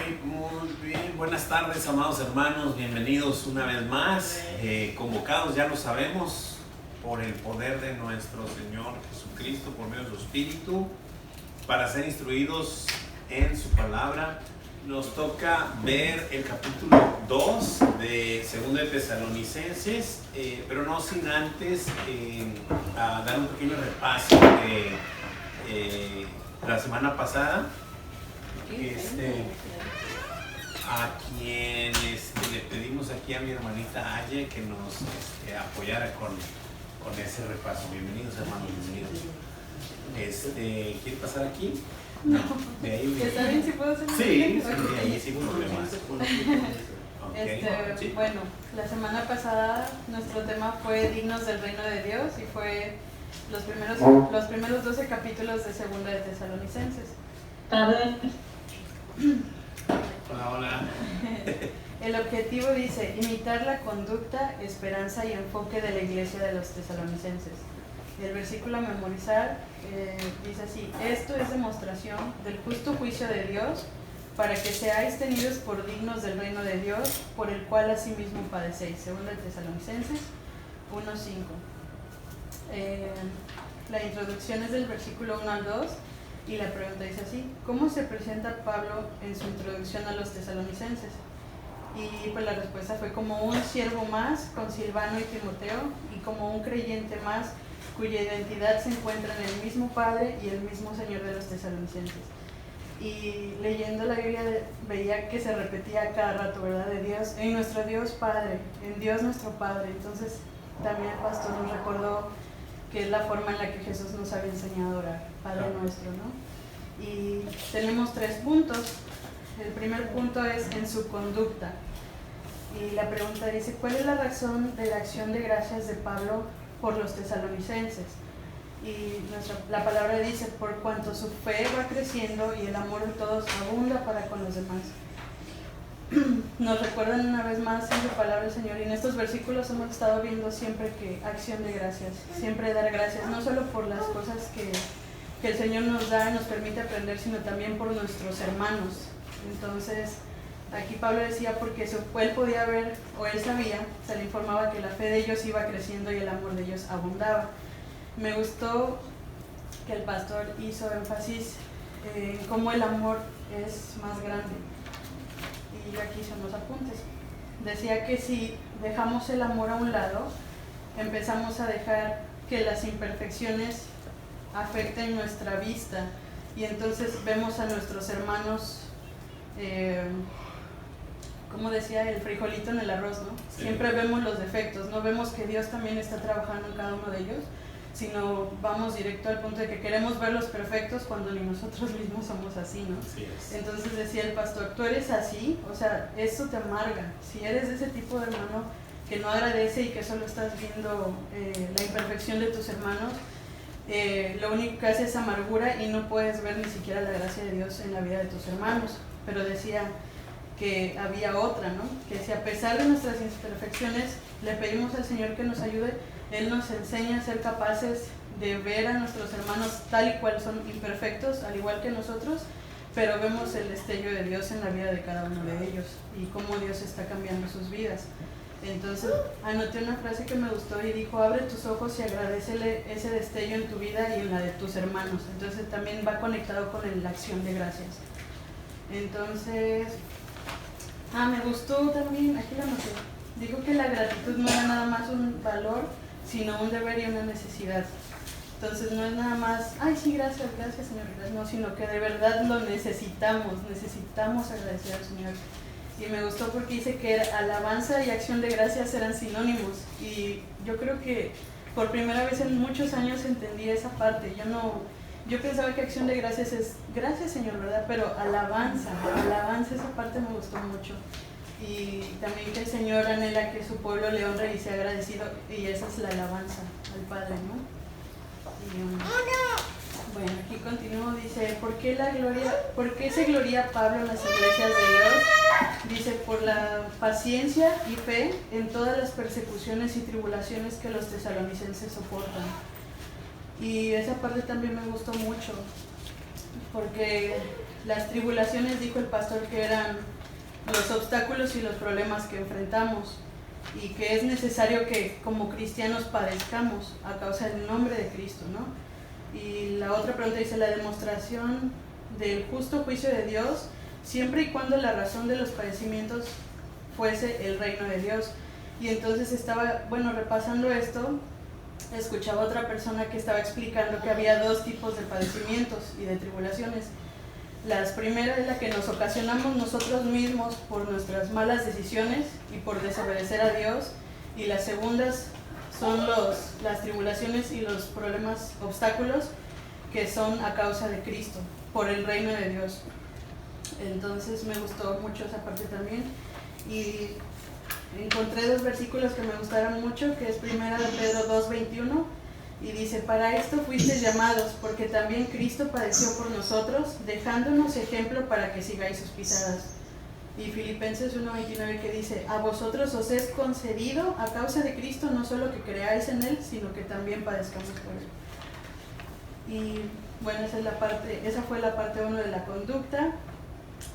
Muy bien, buenas tardes, amados hermanos, bienvenidos una vez más, convocados, ya lo sabemos, por el poder de nuestro Señor Jesucristo, por medio de su Espíritu, para ser instruidos en su palabra. Nos toca ver el capítulo 2 de 2 de Tesalonicenses, pero no sin antes a dar un pequeño repaso de la semana pasada. A quien le pedimos aquí a mi hermanita Aye que nos apoyara con ese repaso. Bienvenidos, hermanos, bienvenidos. ¿Quiere pasar aquí? No. ¿De ahí? ¿Está bien si puedo hacer Sí, de ahí sin problemas. Sí. Bueno, la semana pasada nuestro tema fue dignos del reino de Dios y fue los primeros 12 capítulos de 2 de Tesalonicenses. Hola. El objetivo dice imitar la conducta, esperanza y enfoque de la iglesia de los tesalonicenses. El versículo a memorizar dice así: esto es demostración del justo juicio de Dios, para que seáis tenidos por dignos del reino de Dios, por el cual asimismo padecéis. 2 de Tesalonicenses 1:5. La introducción es del versículo 1 al 2. Y la pregunta dice así: ¿cómo se presenta Pablo en su introducción a los tesalonicenses? Y pues la respuesta fue como un siervo más con Silvano y Timoteo, y como un creyente más cuya identidad se encuentra en el mismo Padre y el mismo Señor de los tesalonicenses. Y leyendo la Biblia veía que se repetía cada rato, ¿verdad? De Dios, en nuestro Dios Padre, en Dios nuestro Padre. Entonces también el pastor nos recordó que es la forma en la que Jesús nos había enseñado a orar, Padre nuestro, ¿no? Y tenemos 3 puntos. El primer punto es en su conducta. Y la pregunta dice: ¿cuál es la razón de la acción de gracias de Pablo por los tesalonicenses? Y la palabra dice: por cuanto su fe va creciendo y el amor de todos abunda para con los demás. Nos recuerdan una vez más en su palabra el Señor, y en estos versículos hemos estado viendo siempre que acción de gracias, siempre dar gracias, no solo por las cosas que el Señor nos da y nos permite aprender, sino también por nuestros hermanos. Entonces, aquí Pablo decía porque él podía ver, o él sabía, se le informaba que la fe de ellos iba creciendo y el amor de ellos abundaba. Me gustó que el pastor hizo énfasis en cómo el amor es más grande. Y yo aquí son los apuntes. Decía que si dejamos el amor a un lado, empezamos a dejar que las imperfecciones afecten nuestra vista, y entonces vemos a nuestros hermanos, como decía, el frijolito en el arroz, ¿no? Sí. Siempre vemos los defectos, no vemos que Dios también está trabajando en cada uno de ellos, sino vamos directo al punto de que queremos verlos perfectos cuando ni nosotros mismos somos así, ¿no? Sí es. Entonces decía el pastor: tú eres así, o sea, esto te amarga. Si eres de ese tipo de hermano que no agradece y que solo estás viendo la imperfección de tus hermanos, lo único que hace es amargura y no puedes ver ni siquiera la gracia de Dios en la vida de tus hermanos. Pero decía que había otra, ¿no? Que si a pesar de nuestras imperfecciones le pedimos al Señor que nos ayude, Él nos enseña a ser capaces de ver a nuestros hermanos tal y cual son, imperfectos, al igual que nosotros, pero vemos el destello de Dios en la vida de cada uno de ellos y cómo Dios está cambiando sus vidas. Entonces anoté una frase que me gustó y dijo: abre tus ojos y agradécele ese destello en tu vida y en la de tus hermanos. Entonces también va conectado con la acción de gracias. Entonces, me gustó también, aquí la anoté, dijo que la gratitud no era nada más un valor, sino un deber y una necesidad. Entonces no es nada más, ay sí, gracias Señor, no, sino que de verdad lo necesitamos agradecer al Señor. Y me gustó porque dice que alabanza y acción de gracias eran sinónimos, y yo creo que por primera vez en muchos años entendí esa parte. Yo pensaba que acción de gracias es gracias Señor, ¿verdad? Pero alabanza, esa parte me gustó mucho. Y también que el Señor anhela que su pueblo le honre y sea agradecido, y esa es la alabanza al Padre, ¿no? Bueno, aquí continúo, dice: ¿por qué se gloria Pablo en las iglesias de Dios? Dice: por la paciencia y fe en todas las persecuciones y tribulaciones que los tesalonicenses soportan. Y esa parte también me gustó mucho, porque Las tribulaciones, dijo el pastor, que eran los obstáculos y los problemas que enfrentamos y que es necesario que como cristianos padezcamos a causa del nombre de Cristo, ¿no? Y la otra pregunta dice, la demostración del justo juicio de Dios, siempre y cuando la razón de los padecimientos fuese el reino de Dios. Y entonces estaba, repasando esto, escuchaba a otra persona que estaba explicando que había dos tipos de padecimientos y de tribulaciones. La primera es la que nos ocasionamos nosotros mismos por nuestras malas decisiones y por desobedecer a Dios, y las segundas son las tribulaciones y los problemas, obstáculos que son a causa de Cristo, por el reino de Dios. Entonces me gustó mucho esa parte también, y encontré dos versículos que me gustaron mucho, que es 1 Pedro 2:21, y dice, para esto fuisteis llamados, porque también Cristo padeció por nosotros, dejándonos ejemplo para que sigáis sus pisadas. Y Filipenses 1:29, que dice, a vosotros os es concedido a causa de Cristo no solo que creáis en Él, sino que también padezcamos por Él. Y bueno, esa fue la parte 1 de la conducta.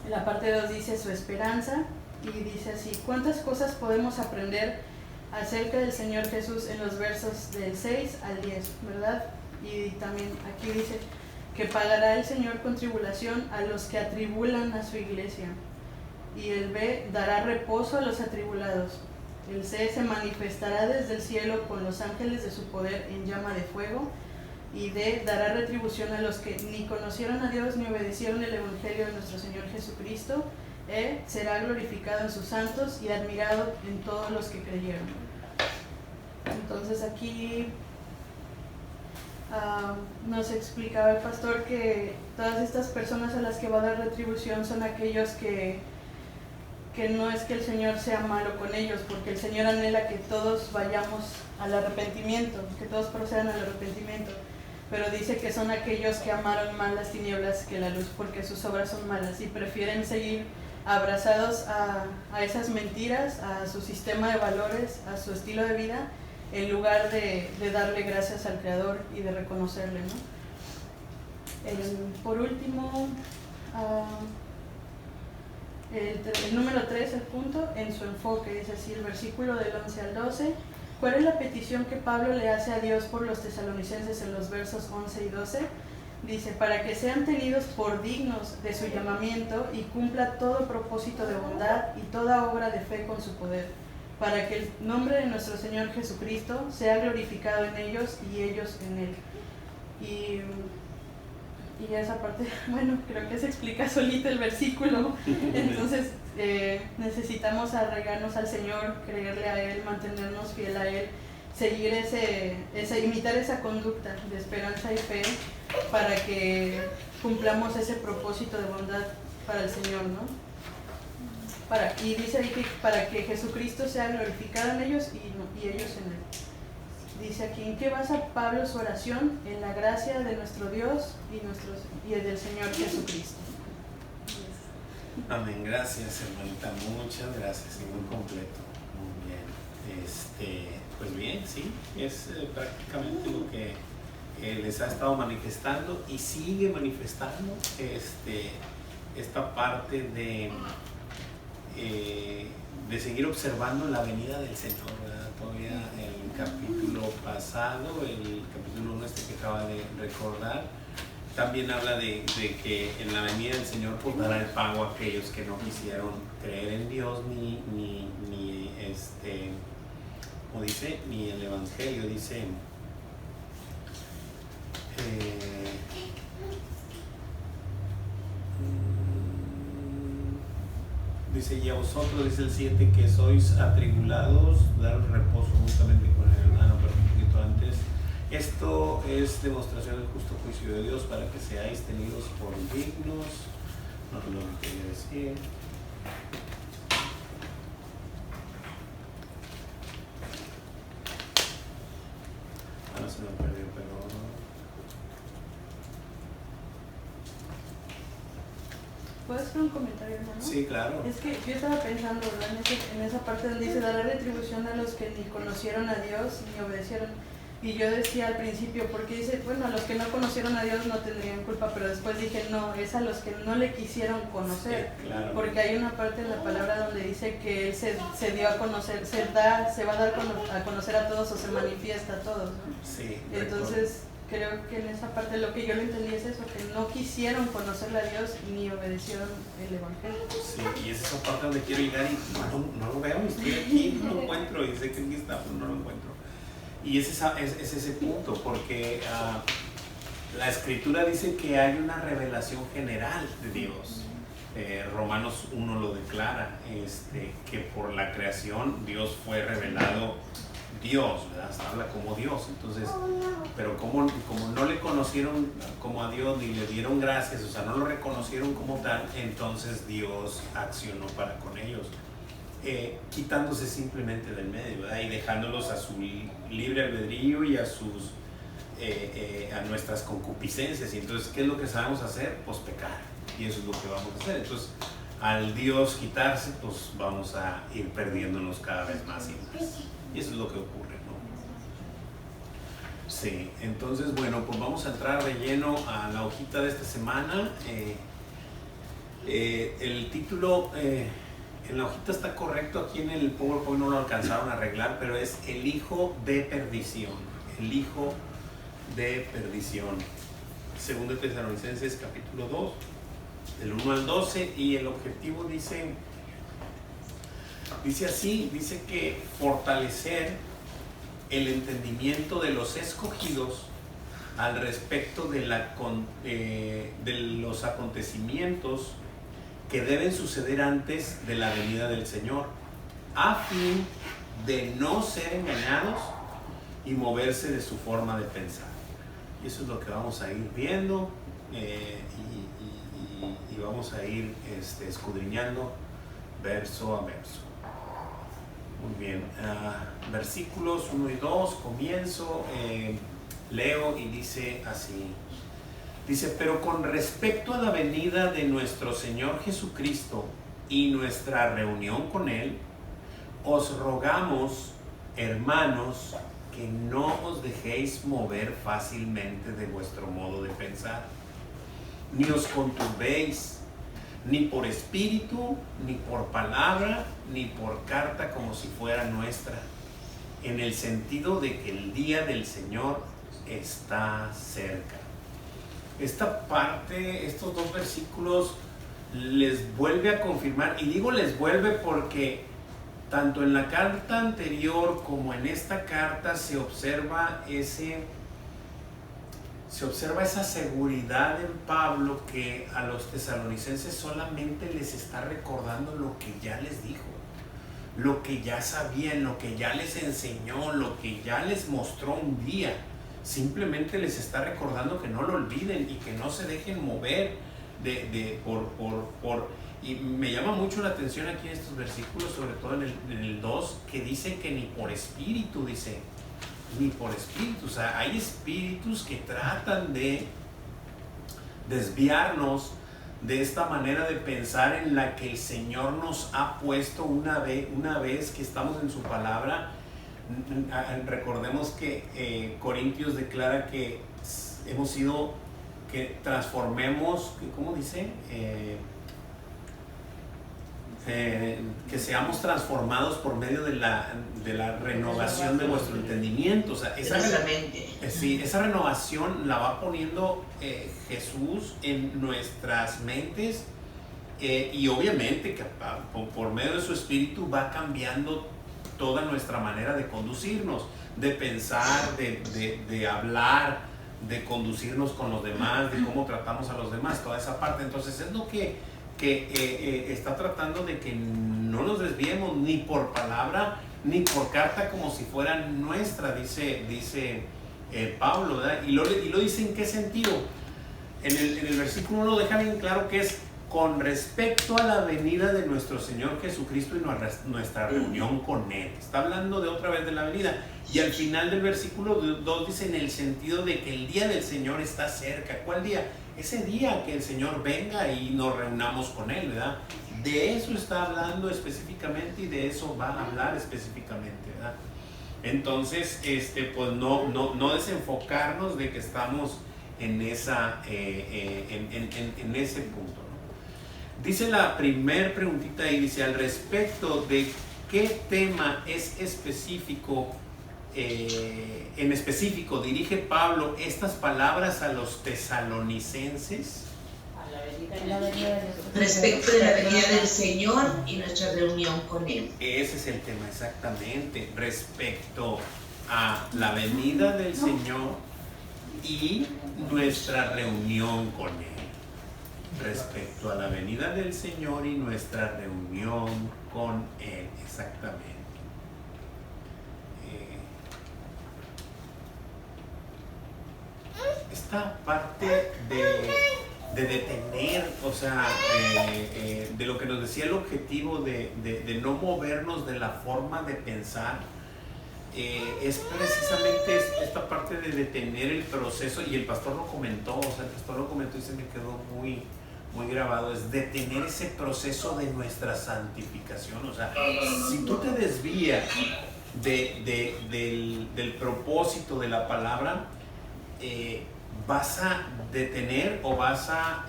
La parte 2 dice su esperanza, y dice así, ¿cuántas cosas podemos aprender acerca del Señor Jesús en los versos del 6 al 10, ¿verdad? Y también aquí dice que pagará el Señor con tribulación a los que atribulan a su iglesia. Y el B, dará reposo a los atribulados. El C, se manifestará desde el cielo con los ángeles de su poder en llama de fuego. Y D, dará retribución a los que ni conocieron a Dios ni obedecieron el evangelio de nuestro Señor Jesucristo. E, será glorificado en sus santos y admirado en todos los que creyeron. Entonces aquí nos explicaba el pastor que todas estas personas a las que va a dar retribución son aquellos que no es que el Señor sea malo con ellos, porque el Señor anhela que todos vayamos al arrepentimiento, que todos procedan al arrepentimiento, pero dice que son aquellos que amaron más las tinieblas que la luz, porque sus obras son malas y prefieren seguir abrazados a esas mentiras, a su sistema de valores, a su estilo de vida, en lugar de darle gracias al Creador y de reconocerle, ¿no? Por último, el número 3, el punto, en su enfoque, es decir, el versículo del 11 al 12. ¿Cuál es la petición que Pablo le hace a Dios por los tesalonicenses en los versos 11 y 12? Dice, para que sean tenidos por dignos de su llamamiento y cumpla todo propósito de bondad y toda obra de fe con su poder, para que el nombre de nuestro Señor Jesucristo sea glorificado en ellos y ellos en Él. Y esa parte, creo que se explica solito el versículo. Entonces necesitamos arraigarnos al Señor, creerle a Él, mantenernos fiel a Él, seguir imitar esa conducta de esperanza y fe para que cumplamos ese propósito de bondad para el Señor, ¿no? Y dice ahí que para que Jesucristo sea glorificado en ellos y ellos en Él. Dice aquí, ¿en qué basa Pablo su oración? En la gracia de nuestro Dios y del Señor Jesucristo. Amén, gracias hermanita, muchas gracias, y muy completo, muy bien. Pues bien, sí, es prácticamente lo que les ha estado manifestando y sigue manifestando esta parte de seguir observando la venida del Señor, ¿verdad? Todavía el capítulo pasado, el capítulo 1 que acaba de recordar, también habla de que en la venida del Señor pues dará el pago a aquellos que no quisieron creer en Dios ni como dice, ni el Evangelio, dice dice, y a vosotros, dice el 7, que sois atribulados, daros reposo justamente con el hermano, pero un poquito antes. Esto es demostración del justo juicio de Dios para que seáis tenidos por dignos. No es lo que quería decir. Ahora se me perdió, pero... ¿Puedes hacer un comentario, hermano? Sí, claro. Es que yo estaba pensando, ¿verdad? En esa parte donde dice, dará retribución a los que ni conocieron a Dios ni obedecieron. Y yo decía al principio, porque dice, bueno, los que no conocieron a Dios no tendrían culpa, pero después dije, no, es a los que no le quisieron conocer. Sí, claro. Porque hay una parte en la palabra donde dice que Él se dio a conocer, se va a dar a conocer a todos o se manifiesta a todos, ¿no? Sí. Entonces, creo que en esa parte lo que yo lo entendí es eso, que no quisieron conocerle a Dios ni obedecieron el Evangelio. Sí, y es esa parte donde quiero llegar y no lo veo, estoy aquí, no lo encuentro, y sé que aquí está, pero no lo encuentro. Y es ese punto, porque la Escritura dice que hay una revelación general de Dios. Romanos 1 lo declara, que por la creación Dios fue revelado Dios, ¿verdad? Se habla como Dios. Entonces, pero como no le conocieron como a Dios ni le dieron gracias, o sea, no lo reconocieron como tal, entonces Dios accionó para con ellos, quitándose simplemente del medio, ¿verdad? Y dejándolos a su libre albedrío y a nuestras concupiscencias. Y entonces, ¿qué es lo que sabemos hacer? Pues pecar, y eso es lo que vamos a hacer. Entonces, al Dios quitarse, pues vamos a ir perdiéndonos cada vez más y más. Y eso es lo que ocurre, ¿no? Sí, entonces, bueno, pues vamos a entrar de lleno a la hojita de esta semana. El título en la hojita está correcto, aquí en el PowerPoint no lo alcanzaron a arreglar, pero es el hijo de perdición. El hijo de perdición. Segundo de Tesalonicenses capítulo 2, del 1 al 12, y el objetivo dice así, dice que fortalecer el entendimiento de los escogidos al respecto de los acontecimientos que deben suceder antes de la venida del Señor, a fin de no ser engañados y moverse de su forma de pensar. Y eso es lo que vamos a ir viendo y vamos a ir escudriñando verso a verso. Muy bien, versículos 1 y 2, comienzo, leo y dice así. Dice, pero con respecto a la venida de nuestro Señor Jesucristo y nuestra reunión con Él, os rogamos, hermanos, que no os dejéis mover fácilmente de vuestro modo de pensar, ni os conturbéis, ni por espíritu, ni por palabra, ni por carta como si fuera nuestra, en el sentido de que el día del Señor está cerca. Esta parte, estos dos versículos les vuelve a confirmar, y digo les vuelve porque tanto en la carta anterior como en esta carta se observa esa seguridad en Pablo, que a los tesalonicenses solamente les está recordando lo que ya les dijo, lo que ya sabían, lo que ya les enseñó, lo que ya les mostró un día. Simplemente les está recordando que no lo olviden y que no se dejen mover y me llama mucho la atención aquí en estos versículos, sobre todo en el 2, que dice que ni por espíritu, dice, ni por espíritu. O sea, hay espíritus que tratan de desviarnos de esta manera de pensar en la que el Señor nos ha puesto una vez que estamos en su palabra. Recordemos que Corintios declara que hemos sido, que transformemos, ¿cómo dice? Que seamos transformados por medio de la renovación de vuestro entendimiento. O sea, esa renovación la va poniendo Jesús en nuestras mentes, y obviamente que por medio de su Espíritu va cambiando toda nuestra manera de conducirnos, de pensar, de hablar, de conducirnos con los demás, de cómo tratamos a los demás, toda esa parte. Entonces es lo que está tratando de que no nos desviemos ni por palabra ni por carta como si fuera nuestra, dice Pablo, ¿verdad? Y lo dice en qué sentido. En el versículo 1 deja bien claro que es con respecto a la venida de nuestro Señor Jesucristo y nuestra reunión con Él. Está hablando de otra vez de la venida. Y al final del versículo 2 dice en el sentido de que el día del Señor está cerca. ¿Cuál día? Ese día que el Señor venga y nos reunamos con Él, ¿verdad? De eso está hablando específicamente y de eso va a hablar específicamente, ¿verdad? Entonces, pues no desenfocarnos de que estamos en ese punto, ¿no? Dice la primer preguntita ahí, dice, al respecto de qué tema es específico, en específico dirige Pablo estas palabras a los tesalonicenses. Respecto de la venida del Señor y nuestra reunión con Él. Ese es el tema, exactamente, respecto a la venida del Señor y nuestra reunión con Él. Respecto a la venida del Señor y nuestra reunión con Él, exactamente. Esta parte de detener, o sea, de lo que nos decía el objetivo de no movernos de la forma de pensar, es precisamente esta parte de detener el proceso, y el pastor lo comentó, o sea, el pastor lo comentó y se me quedó muy, muy grabado, es detener ese proceso de nuestra santificación. O sea, si tú te desvías del propósito de la palabra, vas a detener o vas a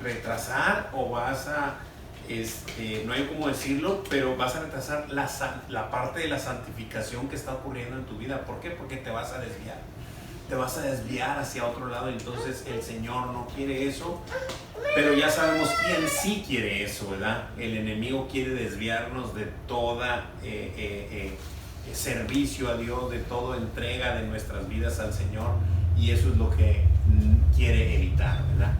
retrasar o vas a, no hay cómo decirlo, pero vas a retrasar la parte de la santificación que está ocurriendo en tu vida. ¿Por qué? Porque te vas a desviar. Te vas a desviar hacia otro lado, y entonces el Señor no quiere eso, pero ya sabemos quién sí quiere eso, ¿verdad? El enemigo quiere desviarnos de toda servicio a Dios, de toda entrega de nuestras vidas al Señor, y eso es lo que quiere evitar, ¿verdad?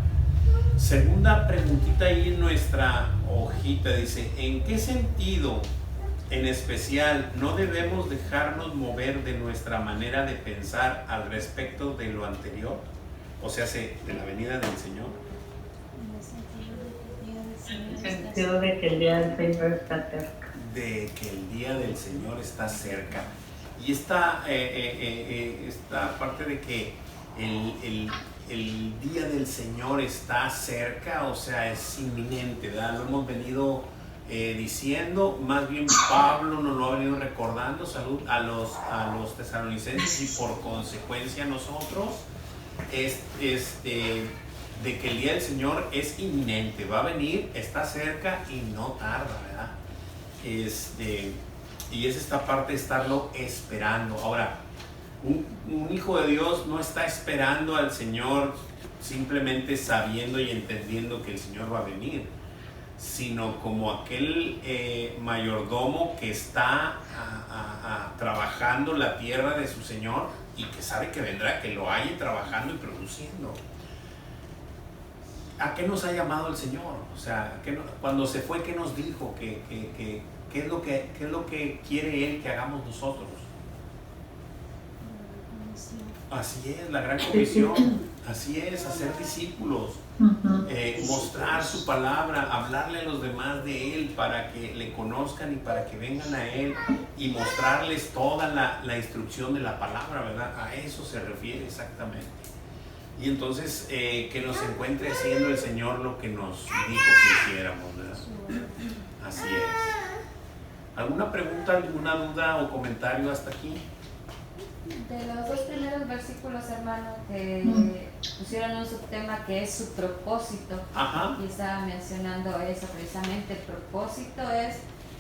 Segunda preguntita ahí en nuestra hojita dice, ¿en qué sentido en especial no debemos dejarnos mover de nuestra manera de pensar al respecto de lo anterior? O sea, de la venida del Señor. En el sentido de que el día del Señor está cerca. De que el día del Señor está cerca. Y esta parte de que el día del Señor está cerca, o sea, es inminente, ¿verdad? Lo hemos venido diciendo, más bien Pablo nos lo ha venido recordando, salud a los tesalonicenses, y por consecuencia nosotros, de que el día del Señor es inminente, va a venir, está cerca y no tarda, ¿verdad? Y es esta parte de estarlo esperando. Ahora, un hijo de Dios no está esperando al Señor simplemente sabiendo y entendiendo que el Señor va a venir, sino como aquel mayordomo que está trabajando la tierra de su Señor y que sabe que vendrá, que lo hay trabajando y produciendo. ¿A qué nos ha llamado el Señor? O sea, cuando se fue, ¿qué nos dijo? ¿Qué es lo que quiere Él que hagamos nosotros? Así es, la gran comisión. Así es, hacer discípulos, mostrar su palabra, hablarle a los demás de Él para que le conozcan y para que vengan a Él, y mostrarles toda la instrucción de la palabra, ¿verdad? A eso se refiere exactamente. Y entonces que nos encuentre haciendo el Señor lo que nos dijo que hiciéramos, ¿verdad? Así es. ¿Alguna pregunta, alguna duda o comentario hasta aquí? De los dos primeros versículos, hermano, que pusieron un subtema que es su propósito. Ajá. Y estaba mencionando eso precisamente. El propósito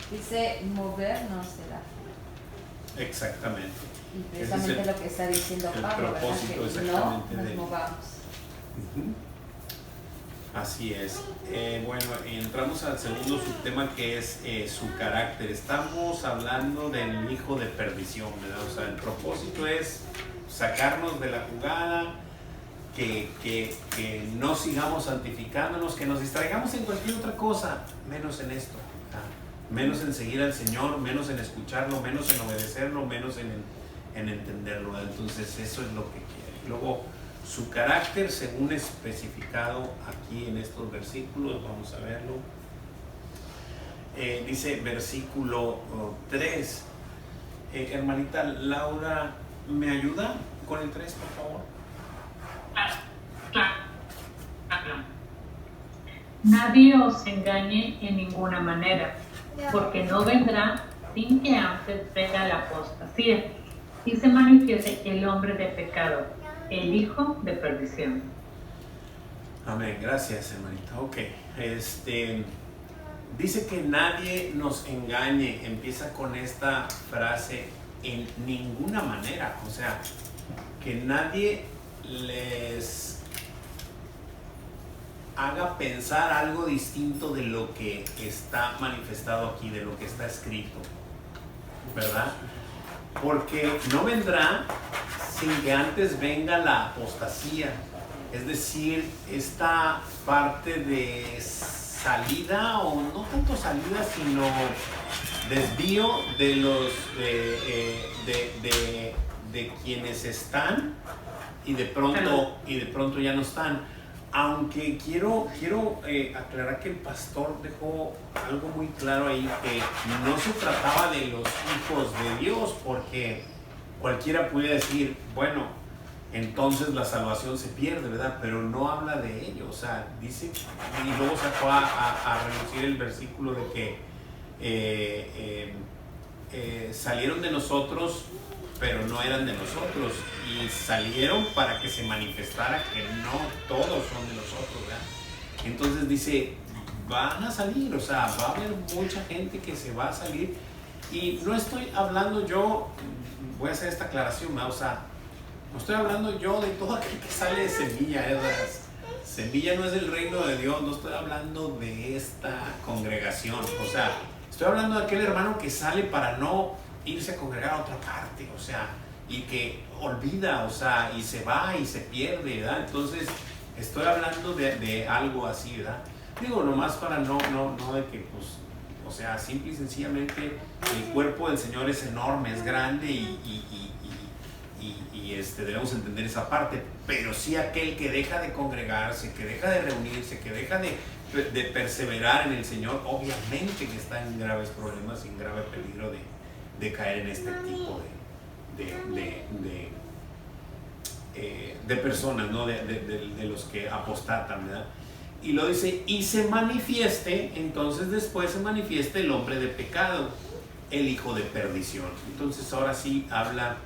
dice, movernos de la fe. Exactamente. Y precisamente lo que está diciendo Pablo, ¿verdad? Que no nos movamos. Así es. Bueno, entramos al segundo subtema, que es su carácter. Estamos hablando del hijo de perdición, ¿verdad? O sea, el propósito es sacarnos de la jugada, que no sigamos santificándonos, que nos distraigamos en cualquier otra cosa, menos en esto, ¿verdad? Menos en seguir al Señor, menos en escucharlo, menos en obedecerlo, menos en entenderlo, ¿verdad? Entonces eso es lo que quiere. Luego, su carácter según especificado aquí en estos versículos, vamos a verlo. Dice versículo 3. Hermanita Laura, ¿me ayuda con el 3, por favor? Nadie os engañe en ninguna manera, porque no vendrá sin que antes venga la apostasía, y se manifieste el hombre de pecado, el hijo de perdición. Amén, gracias hermanita. Ok, dice que nadie nos engañe, empieza con esta frase, en ninguna manera, o sea, que nadie les haga pensar algo distinto de lo que está manifestado aquí, de lo que está escrito, ¿verdad? Porque no vendrá sin que antes venga la apostasía, es decir, esta parte de salida, o no tanto salida, sino desvío de los de quienes están y de pronto ya no están. Aunque quiero aclarar que el pastor dejó algo muy claro ahí, que no se trataba de los hijos de Dios, porque cualquiera puede decir, bueno, entonces la salvación se pierde, ¿verdad? Pero no habla de ello, o sea, dice, y luego sacó a relucir el versículo de que salieron de nosotros, pero no eran de nosotros, y salieron para que se manifestara que no todos son de nosotros, ¿verdad? Entonces dice, van a salir, o sea, va a haber mucha gente que se va a salir, y no estoy hablando yo, voy a hacer esta aclaración, ¿verdad? O sea, no estoy hablando yo de todo aquel que sale de semilla, ¿verdad? Semilla no es del reino de Dios, no estoy hablando de esta congregación, o sea, estoy hablando de aquel hermano que sale para no irse a congregar a otra parte, o sea, y que olvida, o sea, y se va y se pierde, ¿verdad? Entonces, estoy hablando de algo así, ¿verdad? Digo, nomás para no de que, pues, o sea, simple y sencillamente el cuerpo del Señor es enorme, es grande y debemos entender esa parte, pero sí aquel que deja de congregarse, que deja de reunirse, que deja de perseverar en el Señor, obviamente que está en graves problemas y en grave peligro de caer en este tipo de personas, ¿no? de los que apostatan, ¿verdad? Y lo dice, y se manifieste, entonces después se manifieste el hombre de pecado, el hijo de perdición. Entonces ahora sí habla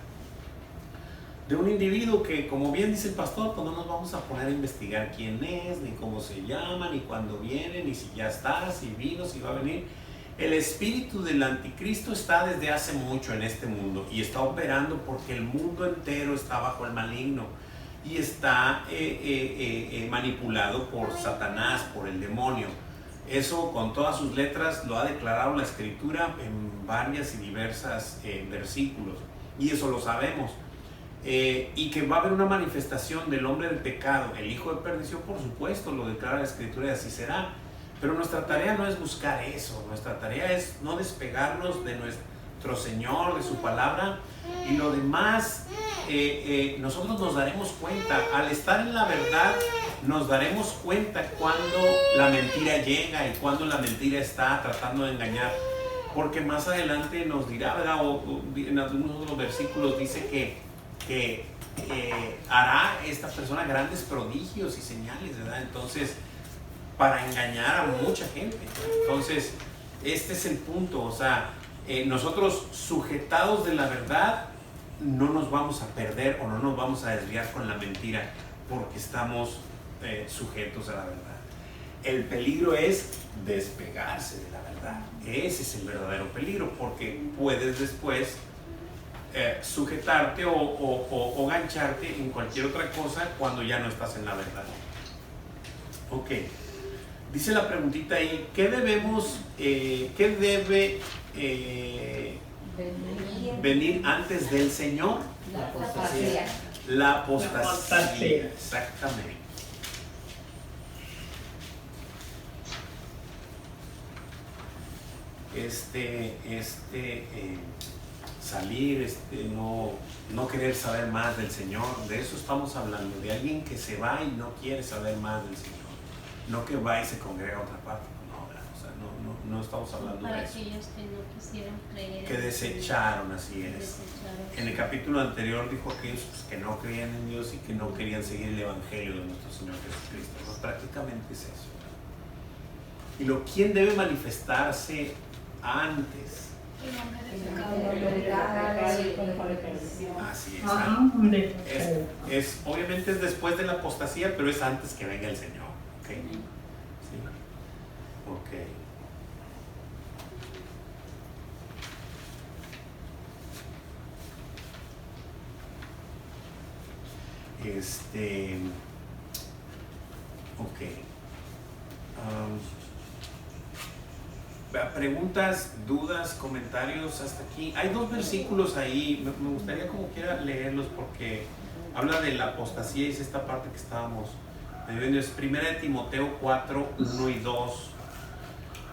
de un individuo que, como bien dice el pastor, pues no nos vamos a poner a investigar quién es, ni cómo se llama, ni cuándo viene, ni si ya está, si vino, si va a venir. El espíritu del anticristo está desde hace mucho en este mundo y está operando porque el mundo entero está bajo el maligno y está manipulado por Satanás, por el demonio. Eso con todas sus letras lo ha declarado la Escritura en varias y diversas versículos, y eso lo sabemos. Y que va a haber una manifestación del hombre del pecado, el hijo de perdición, por supuesto, lo declara la Escritura y así será. Pero nuestra tarea no es buscar eso, nuestra tarea es no despegarnos de nuestro Señor, de su palabra, y lo demás nosotros nos daremos cuenta. Al estar en la verdad nos daremos cuenta cuando la mentira llega y cuando la mentira está tratando de engañar, porque más adelante nos dirá, ¿verdad? O en algunos otros versículos dice que hará esta persona grandes prodigios y señales, ¿verdad? Entonces, para engañar a mucha gente. Entonces, este es el punto, o sea, nosotros sujetados de la verdad no nos vamos a perder o no nos vamos a desviar con la mentira porque estamos sujetos a la verdad. El peligro es despegarse de la verdad. Ese es el verdadero peligro, porque puedes después sujetarte o gancharte en cualquier otra cosa cuando ya no estás en la verdad. Ok. Dice la preguntita ahí, ¿qué debe venir antes del Señor? La apostasía. La apostasía, exactamente. Salir, no querer saber más del Señor, de eso estamos hablando, de alguien que se va y no quiere saber más del Señor. No que va y se congrega a otra parte, no, o sea, no estamos hablando para de eso. aquellos que no quisieron creer. Que desecharon, así es. En el capítulo anterior dijo aquellos que no creían en Dios y que no querían seguir el Evangelio de nuestro Señor Jesucristo. Pues prácticamente es eso. Y ¿quién debe manifestarse antes? El hombre de pecado. Así Es obviamente es después de la apostasía, pero es antes que venga el Señor. ¿Ok? Sí. Ok. Ok. Preguntas, dudas, comentarios hasta aquí. Hay dos versículos ahí, me gustaría como quiera leerlos porque habla de la apostasía y es esta parte que estábamos viendo. Es 1 Timoteo 4, 1 y 2.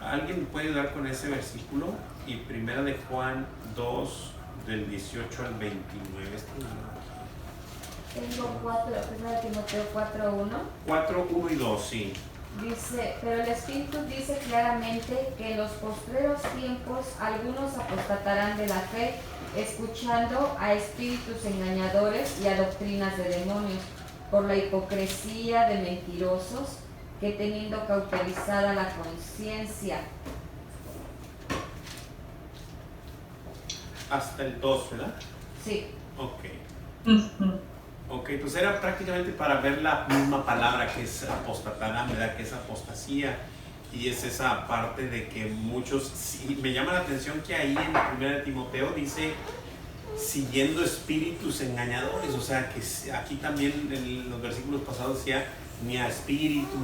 ¿Alguien me puede ayudar con ese versículo? Y 1 de Juan 2, del 18 al 29. Tengo 1 Timoteo 4:1. 4, 1 y 2, sí. Dice, pero el Espíritu dice claramente que en los postreros tiempos algunos apostatarán de la fe, escuchando a espíritus engañadores y a doctrinas de demonios, por la hipocresía de mentirosos que teniendo cauterizada la conciencia. Hasta el 2, ¿verdad? Sí. Ok. Ok, pues era prácticamente para ver la misma palabra que es apostatarán, ¿verdad? Que es apostasía. Y es esa parte de que muchos, sí, me llama la atención que ahí en 1 Timoteo dice siguiendo espíritus engañadores. O sea, que aquí también en los versículos pasados decía ni a espíritu,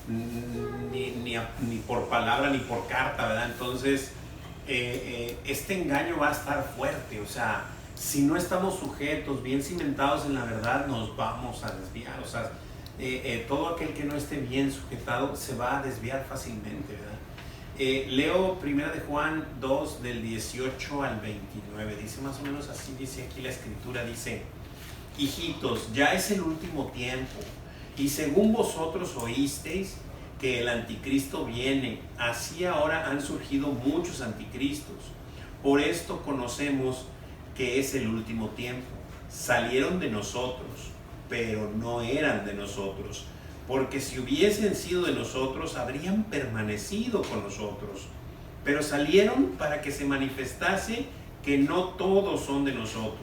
ni por palabra, ni por carta, ¿verdad? Entonces, este engaño va a estar fuerte, o sea, si no estamos sujetos, bien cimentados en la verdad, nos vamos a desviar. O sea, todo aquel que no esté bien sujetado se va a desviar fácilmente, ¿verdad? Leo 1 de Juan 2, del 18 al 29. Dice más o menos así, dice aquí la escritura, dice: hijitos, ya es el último tiempo, y según vosotros oísteis que el anticristo viene, así ahora han surgido muchos anticristos. Por esto conocemos que es el último tiempo. Salieron de nosotros, pero no eran de nosotros, porque si hubiesen sido de nosotros, habrían permanecido con nosotros. Pero salieron para que se manifestase que no todos son de nosotros.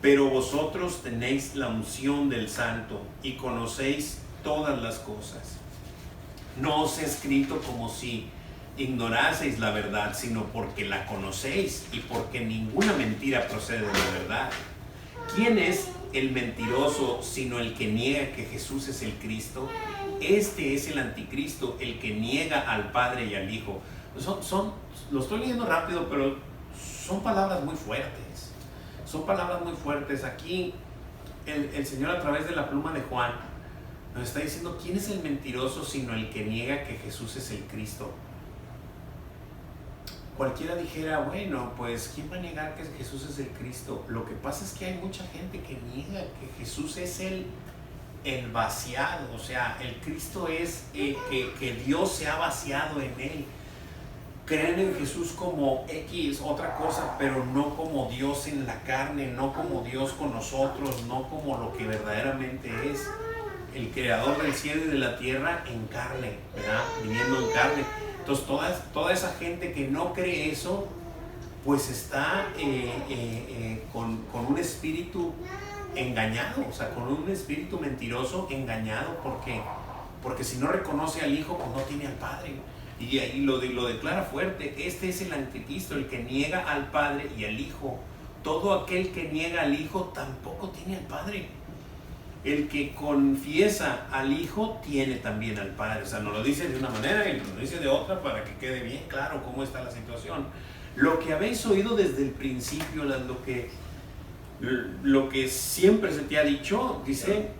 Pero vosotros tenéis la unción del Santo y conocéis todas las cosas. No os he escrito como si ignoraseis la verdad, sino porque la conocéis y porque ninguna mentira procede de la verdad. ¿Quién es el mentiroso sino el que niega que Jesús es el Cristo? Este es el anticristo, el que niega al Padre y al Hijo. Lo estoy leyendo rápido, pero son palabras muy fuertes. Son palabras muy fuertes. Aquí el Señor, a través de la pluma de Juan, nos está diciendo: ¿quién es el mentiroso sino el que niega que Jesús es el Cristo? Cualquiera dijera, bueno, pues ¿quién va a negar que Jesús es el Cristo? Lo que pasa es que hay mucha gente que niega que Jesús es el vaciado. O sea, el Cristo es que Dios se ha vaciado en él. Creen en Jesús como X, otra cosa, pero no como Dios en la carne, no como Dios con nosotros, no como lo que verdaderamente es el creador del cielo y de la tierra en carne, ¿verdad? Viniendo en carne. Entonces toda esa gente que no cree eso, pues está con un espíritu engañado, o sea, con un espíritu mentiroso engañado, porque si no reconoce al Hijo, pues no tiene al Padre. Y ahí lo declara fuerte: este es el anticristo, el que niega al Padre y al Hijo. Todo aquel que niega al Hijo tampoco tiene al Padre. El que confiesa al Hijo tiene también al Padre. O sea, nos lo dice de una manera y nos lo dice de otra para que quede bien claro cómo está la situación. Lo que habéis oído desde el principio, lo que siempre se te ha dicho, dice,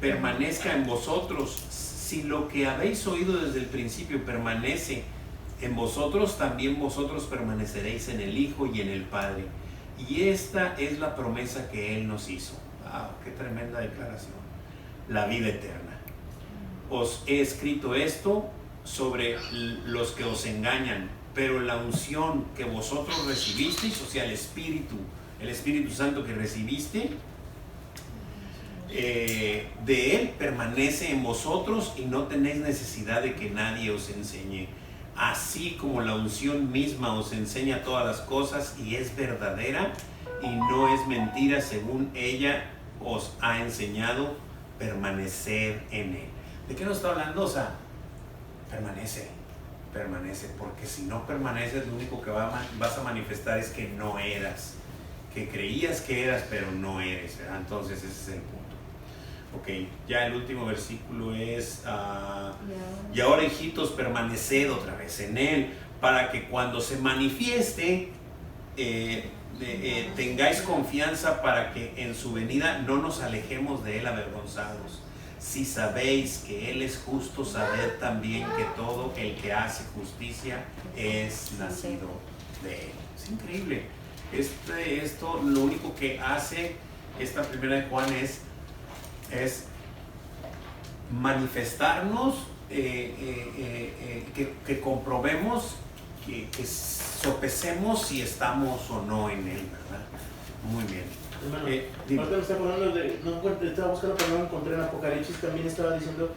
permanezca en vosotros. Si lo que habéis oído desde el principio permanece en vosotros, también vosotros permaneceréis en el Hijo y en el Padre. Y esta es la promesa que Él nos hizo. ¡Wow! ¡Qué tremenda declaración! La vida eterna. Os he escrito esto sobre los que os engañan, pero la unción que vosotros recibisteis, o sea, el Espíritu Santo que recibiste, de Él permanece en vosotros y no tenéis necesidad de que nadie os enseñe. así como la unción misma os enseña todas las cosas y es verdadera y no es mentira, según ella os ha enseñado, permanecer en él. ¿De qué nos está hablando? O sea, permanece, porque si no permaneces, lo único que vas a manifestar es que no eras, que creías que eras, pero no eres, ¿verdad? Entonces ese es el punto. Ok, ya el último versículo es, y ahora hijitos, permaneced otra vez en él, para que cuando se manifieste, tengáis confianza para que en su venida no nos alejemos de él avergonzados. Si sabéis que él es justo, sabed también que todo el que hace justicia es nacido de él. Es increíble. Esto lo único que hace esta primera de Juan es manifestarnos, que comprobemos, que sopesemos si estamos o no en él, ¿verdad? Muy bien. Hermano, ahorita me está acordando estaba buscando, pero no encontré en Apocalipsis, también estaba diciendo,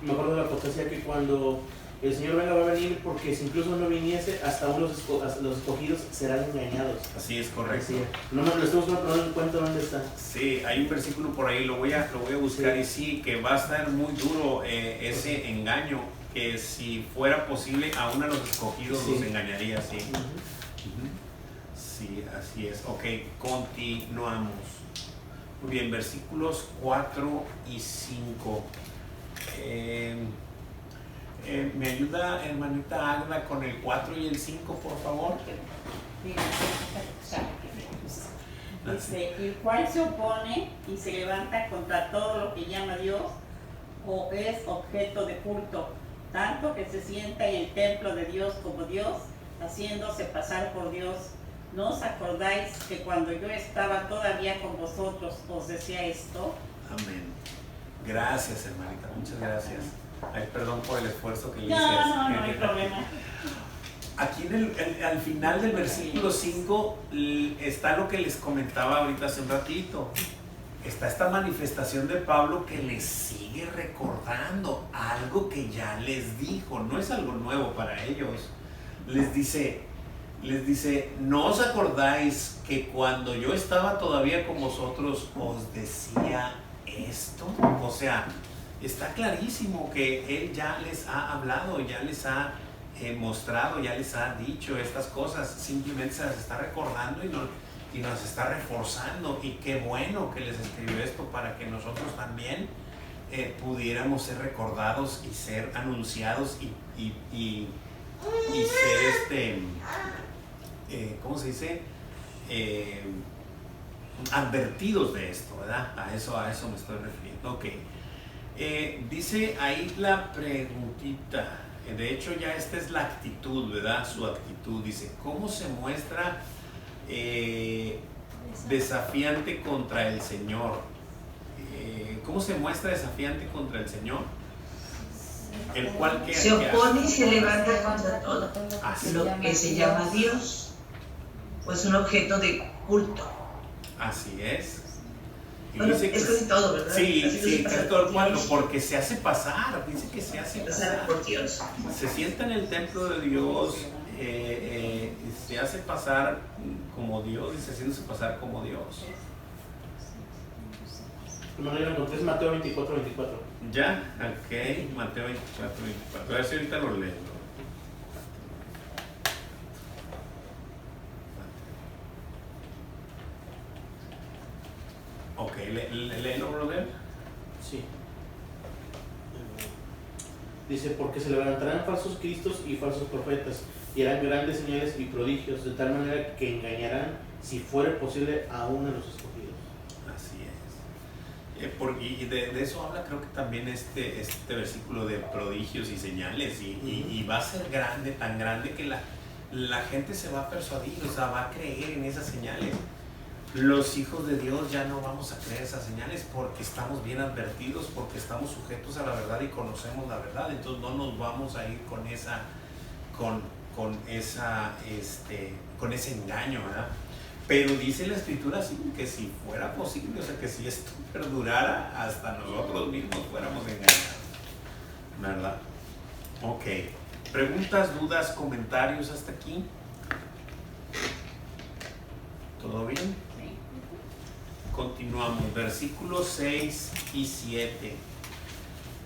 me acuerdo de la apostasía, que cuando el Señor venga va a venir, porque si incluso no viniese, hasta los escogidos serán engañados. Así es, correcto. Así es. No me lo estoy buscando, pero no encuentro dónde está. Sí, hay un versículo por ahí, lo voy a buscar, sí. Y sí, que va a estar muy duro ese engaño, que si fuera posible, aún a los escogidos los engañaría, sí. Sí, así es. Ok, continuamos. Muy bien, versículos 4 y 5. ¿Me ayuda, hermanita Agda, con el 4 y el 5, por favor? Dice, el cual se opone y se levanta contra todo lo que llama Dios o es objeto de culto, tanto que se sienta en el templo de Dios como Dios, haciéndose pasar por Dios. ¿No os acordáis que cuando yo estaba todavía con vosotros os decía esto? Amén. Gracias, hermanita, muchas gracias. Ay, perdón por el esfuerzo que le hice. No hay problema. Aquí al final del versículo 5 está lo que les comentaba ahorita hace un ratito. Está esta manifestación de Pablo que les sigue recordando algo que ya les dijo. No es algo nuevo para ellos. Les dice, ¿no os acordáis que cuando yo estaba todavía con vosotros os decía esto? O sea, está clarísimo que él ya les ha hablado, ya les ha mostrado, ya les ha dicho estas cosas. Simplemente se las está recordando y nos está reforzando. Y qué bueno que les escribió esto para que nosotros también pudiéramos ser recordados y ser anunciados y ser ¿cómo se dice? Advertidos de esto, ¿verdad? A eso me estoy refiriendo. Ok. Dice ahí la preguntita. De hecho, ya esta es la actitud, ¿verdad? Su actitud. Dice, ¿cómo se muestra desafiante contra el Señor? ¿Cómo se muestra desafiante contra el Señor? El cual que se opone y se levanta contra todo lo que se llama Dios, pues un objeto de culto. Así es. Y Bueno, dice que es casi todo, ¿verdad? Sí, es todo el cual, porque se hace pasar, dice que se hace pasar por Dios. Se sienta en el templo de Dios, se hace pasar como Dios y se haciéndose pasar como Dios. Como lo encontré, es Mateo 24, 24. ¿Ya? Ok, Mateo 24, 24. A ver si ahorita lo leo. Ok, léelo, brother. Sí. Dice, porque se levantarán falsos cristos y falsos profetas, y harán grandes señales y prodigios, de tal manera que engañarán, si fuere posible, aún a los escogidos. Así es. Y de eso habla, creo que también este versículo de prodigios y señales, y va a ser grande, tan grande que la gente se va a persuadir, o sea, va a creer en esas señales. Los hijos de Dios ya no vamos a creer esas señales porque estamos bien advertidos, porque estamos sujetos a la verdad y conocemos la verdad. Entonces no nos vamos a ir con ese engaño, ¿verdad? Pero dice la Escritura así, que si fuera posible, o sea, que si esto perdurara, hasta nosotros mismos fuéramos engañados, ¿verdad? Ok, ¿Preguntas, dudas, comentarios hasta aquí? ¿Todo bien? Sí. Continuamos, versículos 6 y 7.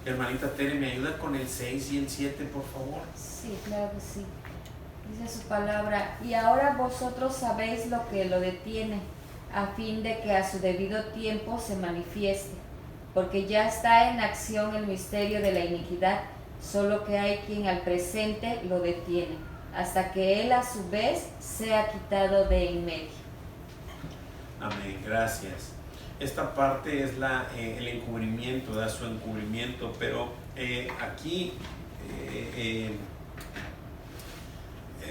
Hermanita Tere, ¿me ayuda con el 6 y el 7, por favor? Sí, claro que sí. Dice su palabra, y ahora vosotros sabéis lo que lo detiene, a fin de que a su debido tiempo se manifieste, porque ya está en acción el misterio de la iniquidad, solo que hay quien al presente lo detiene, hasta que él a su vez sea quitado de en medio. Amén, gracias. Esta parte es el encubrimiento, da su encubrimiento, pero aquí,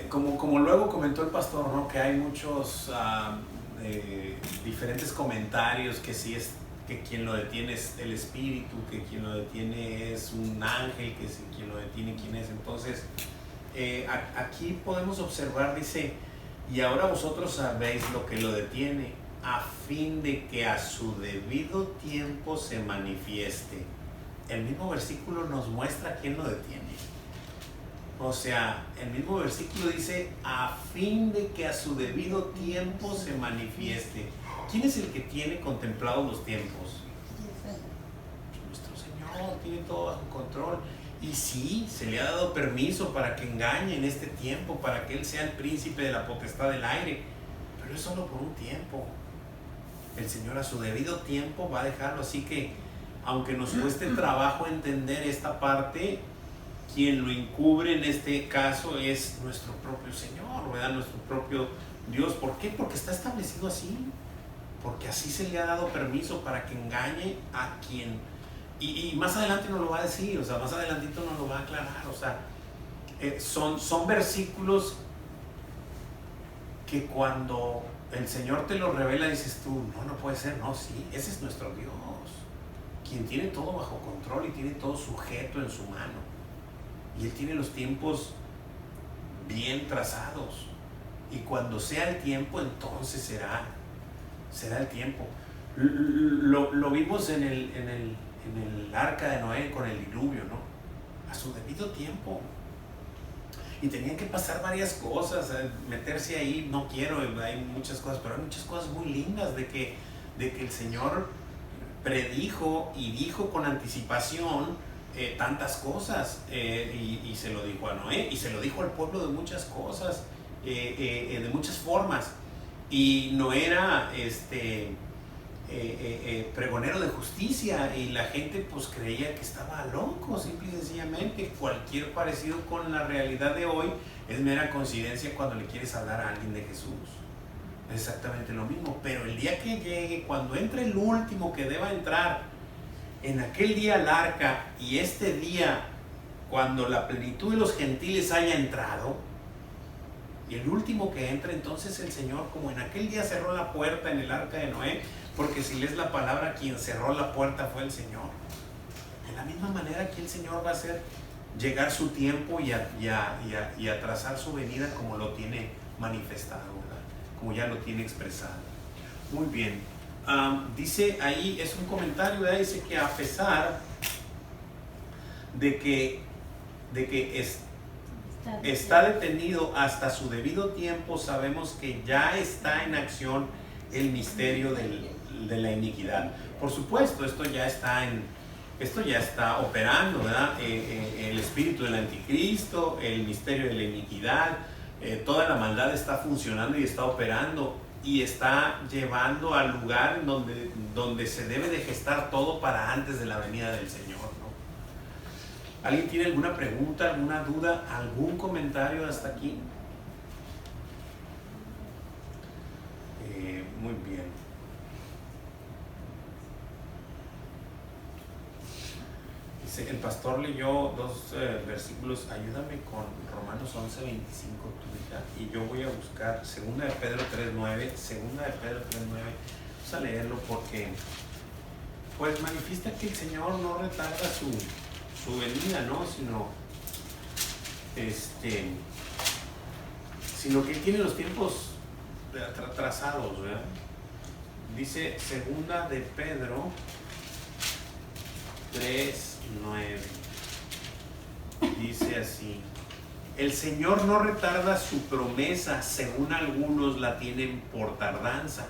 como luego comentó el pastor, ¿no? Que hay muchos diferentes comentarios, que si es que quien lo detiene es el espíritu, que quien lo detiene es un ángel, que si quien lo detiene quién es. Entonces aquí podemos observar, dice, y ahora vosotros sabéis lo que lo detiene, a fin de que a su debido tiempo se manifieste. El mismo versículo nos muestra quién lo detiene. O sea, el mismo versículo dice, a fin de que a su debido tiempo se manifieste. ¿Quién es el que tiene contemplados los tiempos? Nuestro Señor tiene todo bajo control. Y sí, se le ha dado permiso para que engañe en este tiempo, para que Él sea el príncipe de la potestad del aire. Pero es solo por un tiempo. El Señor a su debido tiempo va a dejarlo. Así que, aunque nos cueste trabajo entender esta parte, quien lo encubre en este caso es nuestro propio Señor, ¿verdad? Nuestro propio Dios. ¿Por qué? Porque está establecido así. Porque así se le ha dado permiso para que engañe a quien. Y más adelante nos lo va a decir, o sea, más adelantito nos lo va a aclarar. O sea, son versículos que cuando el Señor te lo revela dices tú, no puede ser, no, sí, ese es nuestro Dios, quien tiene todo bajo control y tiene todo sujeto en su mano. Y Él tiene los tiempos bien trazados. Y cuando sea el tiempo, entonces será el tiempo. Lo vimos en el arca de Noé con el diluvio, ¿no? A su debido tiempo. Y tenían que pasar varias cosas, meterse ahí, no quiero, hay muchas cosas, pero hay muchas cosas muy lindas de que el Señor predijo y dijo con anticipación tantas cosas, y se lo dijo a Noé, y se lo dijo al pueblo de muchas cosas, de muchas formas. Y Noé era pregonero de justicia, y la gente pues creía que estaba loco, simple y sencillamente. Cualquier parecido con la realidad de hoy es mera coincidencia cuando le quieres hablar a alguien de Jesús. Es exactamente lo mismo, pero el día que llegue, cuando entre el último que deba entrar, en aquel día al arca, y este día cuando la plenitud de los gentiles haya entrado, y el último que entre, entonces el Señor, como en aquel día cerró la puerta en el arca de Noé, porque si lees la palabra, quien cerró la puerta fue el Señor. De la misma manera que el Señor va a hacer llegar su tiempo y a trazar su venida como lo tiene manifestado, ¿verdad? Como ya lo tiene expresado. Muy bien. Dice ahí, es un comentario, ¿verdad? Dice que a pesar de que está detenido hasta su debido tiempo, sabemos que ya está en acción el misterio de la iniquidad. Por supuesto, esto ya está operando, ¿verdad? El espíritu del anticristo, el misterio de la iniquidad, toda la maldad está funcionando y está operando, y está llevando al lugar donde se debe de gestar todo para antes de la venida del Señor, ¿no? ¿Alguien tiene alguna pregunta, alguna duda, algún comentario hasta aquí? Muy bien. Dice, el pastor leyó dos versículos. Ayúdame con Romanos 11:25, y yo voy a buscar 2 de Pedro 3:9. 2 de Pedro 3:9. Vamos a leerlo porque pues manifiesta que el Señor no retarda su venida, ¿no? Sino que Él tiene los tiempos trazados, ¿verdad? Dice 2 de Pedro 3:9. Dice así: El Señor no retarda su promesa, según algunos la tienen por tardanza,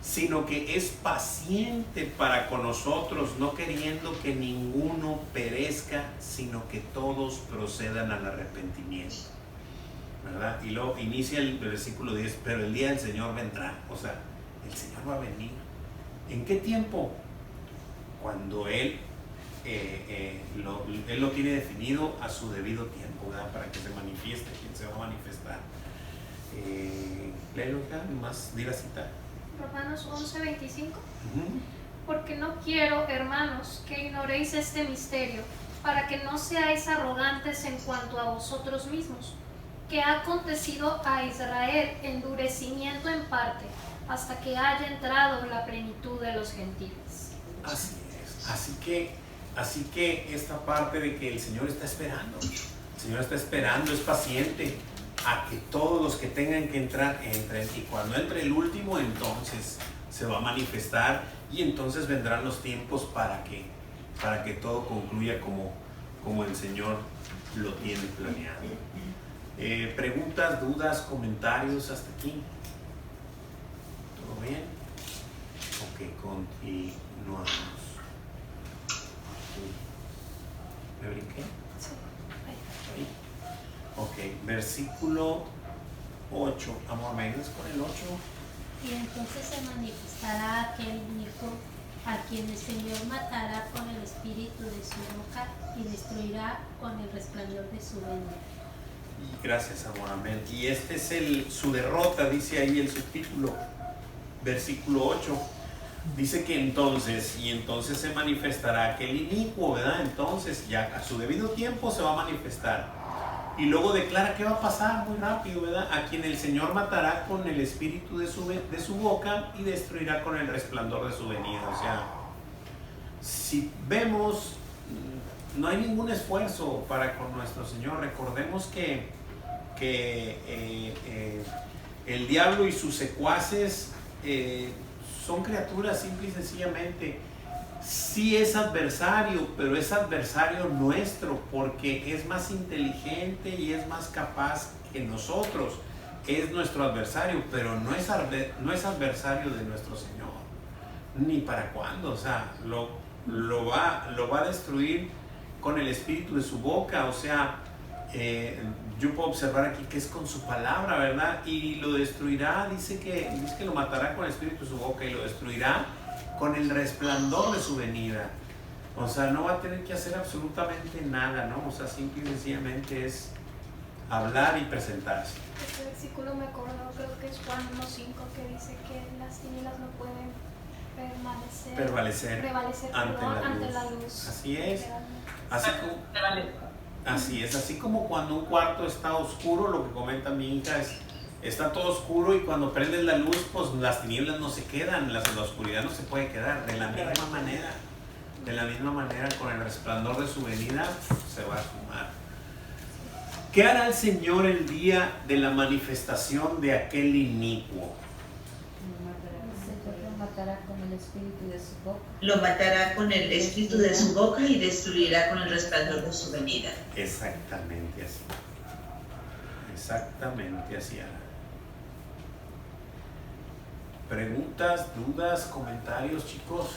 sino que es paciente para con nosotros, no queriendo que ninguno perezca, sino que todos procedan al arrepentimiento. ¿Verdad? Y luego inicia el versículo 10, pero el día del Señor vendrá. O sea, el Señor va a venir. ¿En qué tiempo? Cuando Él lo tiene definido a su debido tiempo, ¿verdad? Para que se manifieste quien se va a manifestar. Léelo acá, nomás di la cita. Romanos 11:25. Porque no quiero, hermanos, que ignoréis este misterio, para que no seáis arrogantes en cuanto a vosotros mismos, que ha acontecido a Israel endurecimiento en parte, hasta que haya entrado la plenitud de los gentiles. Así es. Así que esta parte de que el Señor está esperando, el Señor está esperando, es paciente a que todos los que tengan que entrar entren, y cuando entre el último, entonces se va a manifestar, y entonces vendrán los tiempos para que todo concluya como el Señor lo tiene planeado. Preguntas, dudas, comentarios hasta aquí. ¿Todo bien? Ok, continuamos. ¿Me brinqué? Sí. Ahí. Ok, versículo 8. Amor, ¿me ayudas con el 8? Y entonces se manifestará aquel hijo a quien el Señor matará con el espíritu de su boca y destruirá con el resplandor de su venida. Gracias, amor, amén. Y este es su derrota, dice ahí el subtítulo, versículo 8. Dice que entonces se manifestará aquel inicuo, ¿verdad? Entonces ya a su debido tiempo se va a manifestar. Y luego declara que va a pasar muy rápido, ¿verdad? A quien el Señor matará con el espíritu de su boca y destruirá con el resplandor de su venida. O sea, si vemos, no hay ningún esfuerzo para con nuestro Señor. Recordemos que el diablo y sus secuaces son criaturas simple y sencillamente. Sí es adversario, pero es adversario nuestro porque es más inteligente y es más capaz que nosotros. Es nuestro adversario, pero no es adversario de nuestro Señor. Ni para cuándo. O sea, lo va a destruir con el espíritu de su boca. O sea, yo puedo observar aquí que es con su palabra, ¿verdad? Y lo destruirá, dice que lo matará con el espíritu de su boca y lo destruirá con el resplandor de su venida. O sea, no va a tener que hacer absolutamente nada, ¿no? O sea, simple y sencillamente es hablar y presentarse. Este versículo me acordó, creo que es Juan 1:5, que dice que las tinieblas no pueden prevalecer ante la luz. Así es. Así como cuando un cuarto está oscuro, lo que comenta mi hija es, está todo oscuro y cuando prendes la luz, pues las tinieblas no se quedan, la oscuridad no se puede quedar. De la misma manera, con el resplandor de su venida, se va a fumar. ¿Qué hará el Señor el día de la manifestación de aquel inicuo? Lo matará con el espíritu de su boca. Lo matará con el espíritu de su boca y destruirá con el resplandor de su venida. Exactamente así. Exactamente así hará. ¿Preguntas, dudas, comentarios, chicos?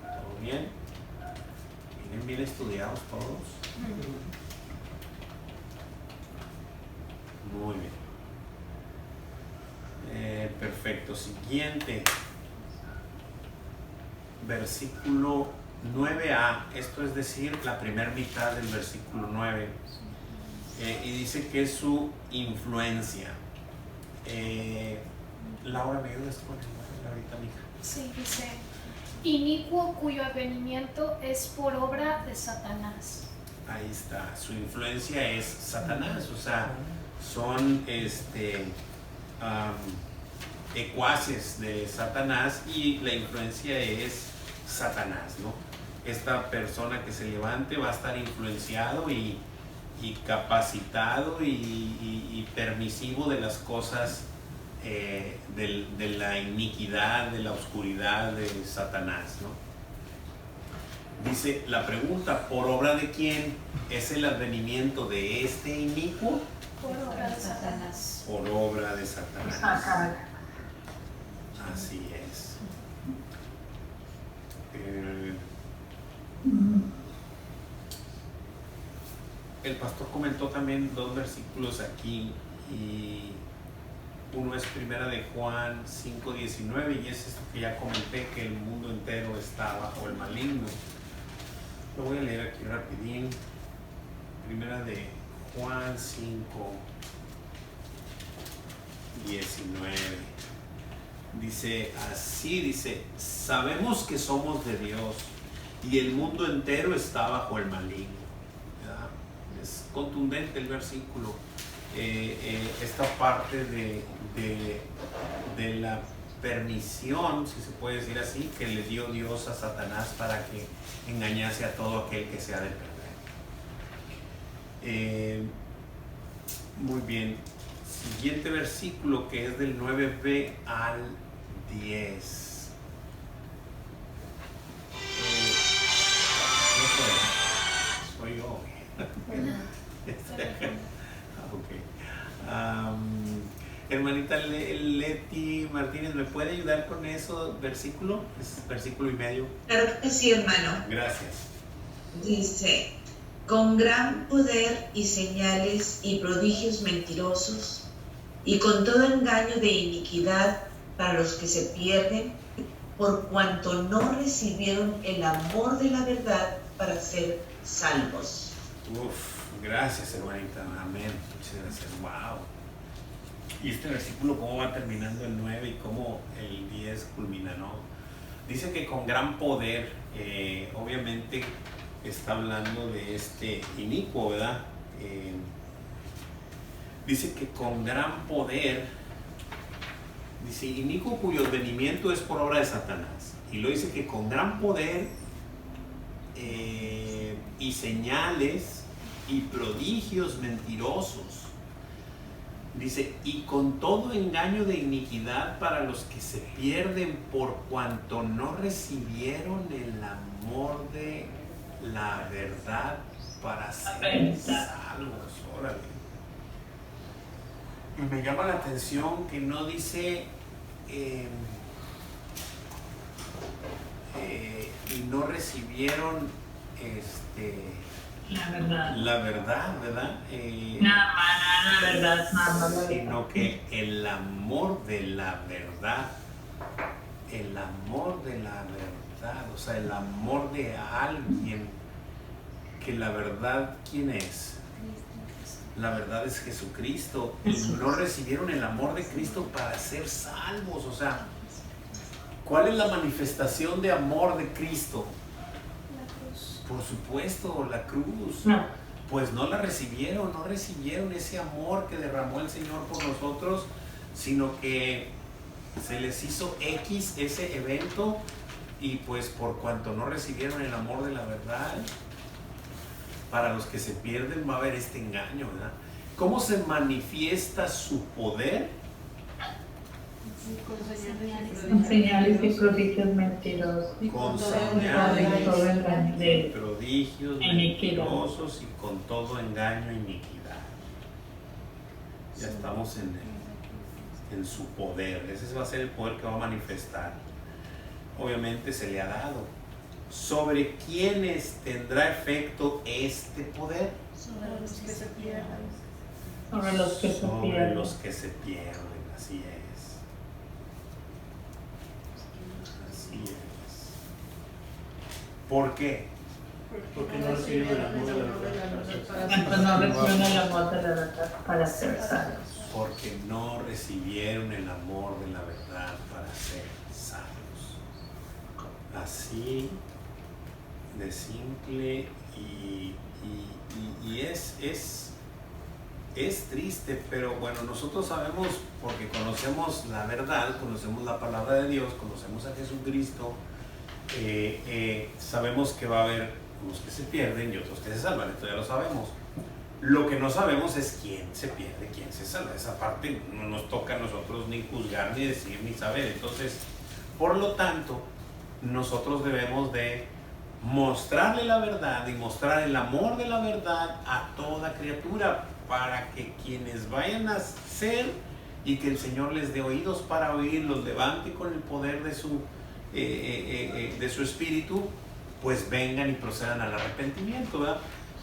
¿Todo bien? ¿Vienen bien estudiados todos? Muy bien. Perfecto. Siguiente. Versículo 9a. Esto es decir, la primera mitad del versículo 9. Y dice que es su influencia. Laura, ¿me ayudas con el ahorita, mija? Sí, dice, inicuo cuyo advenimiento es por obra de Satanás. Ahí está, su influencia es Satanás, o sea, son ecuaces de Satanás y la influencia es Satanás, ¿no? Esta persona que se levante va a estar influenciado y capacitado y permisivo de las cosas de la iniquidad, de la oscuridad de Satanás, ¿no? Dice la pregunta, ¿por obra de quién es el advenimiento de este inicuo? Por obra de Satanás. Por obra de Satanás. Así es. El pastor comentó también 2 versículos aquí, y uno es primera de Juan 5:19, y es esto que ya comenté, que el mundo entero está bajo el maligno. Lo voy a leer aquí rapidín. Primera de Juan 5:19. Dice así, dice, sabemos que somos de Dios y el mundo entero está bajo el maligno. ¿Verdad? Es contundente el versículo. Esta parte de la permisión, si se puede decir así, que le dio Dios a Satanás para que engañase a todo aquel que se ha de perder. Muy bien. Siguiente versículo, que es del 9b al 10. Soy yo. Okay. Hermanita Leti Martínez, ¿me puede ayudar con eso versículo? Es versículo y medio. Claro que sí, hermano. Gracias. Dice, con gran poder y señales y prodigios mentirosos, y con todo engaño de iniquidad para los que se pierden, por cuanto no recibieron el amor de la verdad para ser salvos. Gracias, hermanita. Amén. Muchas gracias. Wow. Y este versículo, ¿cómo va terminando el 9 y cómo el 10 culmina, no? Dice que con gran poder, obviamente está hablando de este inicuo, ¿verdad? Dice que con gran poder, dice inicuo cuyo advenimiento es por obra de Satanás. Y lo dice que con gran poder y señales y prodigios mentirosos. Dice, y con todo engaño de iniquidad para los que se pierden por cuanto no recibieron el amor de la verdad para ser salvos. Órale. Y me llama la atención que no dice y no recibieron la verdad, ¿verdad? La verdad, sino que el amor de la verdad, o sea, el amor de alguien, que la verdad, ¿quién es? La verdad es Jesucristo. Y no recibieron el amor de Cristo para ser salvos. O sea, ¿cuál es la manifestación de amor de Cristo? Por supuesto, la cruz. No. Pues no la recibieron, no recibieron ese amor que derramó el Señor por nosotros, sino que se les hizo X ese evento, y pues por cuanto no recibieron el amor de la verdad, para los que se pierden va a haber este engaño, ¿verdad? ¿Cómo se manifiesta su poder? Con señales y prodigios mentirosos. Con señales de prodigios mentirosos y con todo engaño e iniquidad. Ya estamos en su poder. Ese va a ser el poder que va a manifestar. Obviamente se le ha dado. ¿Sobre quiénes tendrá efecto este poder? Sobre los que se pierden. Sobre los que se pierden. Los que se pierden, así es. Así es. ¿Por qué? Porque no recibieron el amor de la Porque no recibieron el amor de la verdad para ser salvos. Porque no recibieron el amor de la verdad para ser salvos. Así de simple, y es triste, pero bueno, nosotros sabemos, porque conocemos la verdad, conocemos la palabra de Dios, conocemos a Jesucristo, sabemos que va a haber unos que se pierden y otros que se salvan. Esto ya lo sabemos. Lo que no sabemos es quién se pierde, quién se salva. Esa parte no nos toca a nosotros ni juzgar, ni decir, ni saber. Entonces, por lo tanto, nosotros debemos de mostrarle la verdad y mostrar el amor de la verdad a toda criatura, para que quienes vayan a ser y que el Señor les dé oídos para oír, los levante con el poder de su espíritu, pues vengan y procedan al arrepentimiento, ¿verdad?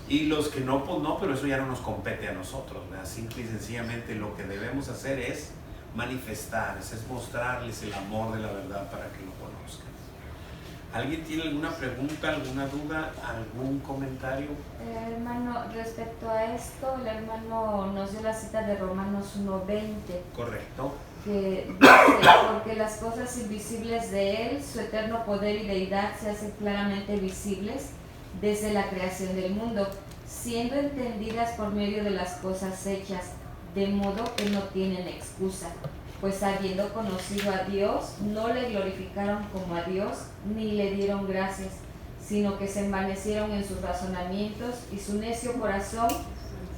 Y los que no, pues no, pero eso ya no nos compete a nosotros, ¿verdad? Simple y sencillamente lo que debemos hacer es manifestarles, es mostrarles el amor de la verdad para que lo conozcan. ¿Alguien tiene alguna pregunta, alguna duda, algún comentario? Hermano, respecto a esto, el hermano nos dio la cita de Romanos 1:20. Correcto. Que dice, porque las cosas invisibles de Él, su eterno poder y deidad se hacen claramente visibles desde la creación del mundo, siendo entendidas por medio de las cosas hechas, de modo que no tienen excusa, pues habiendo conocido a Dios, no le glorificaron como a Dios, ni le dieron gracias, sino que se envanecieron en sus razonamientos, y su necio corazón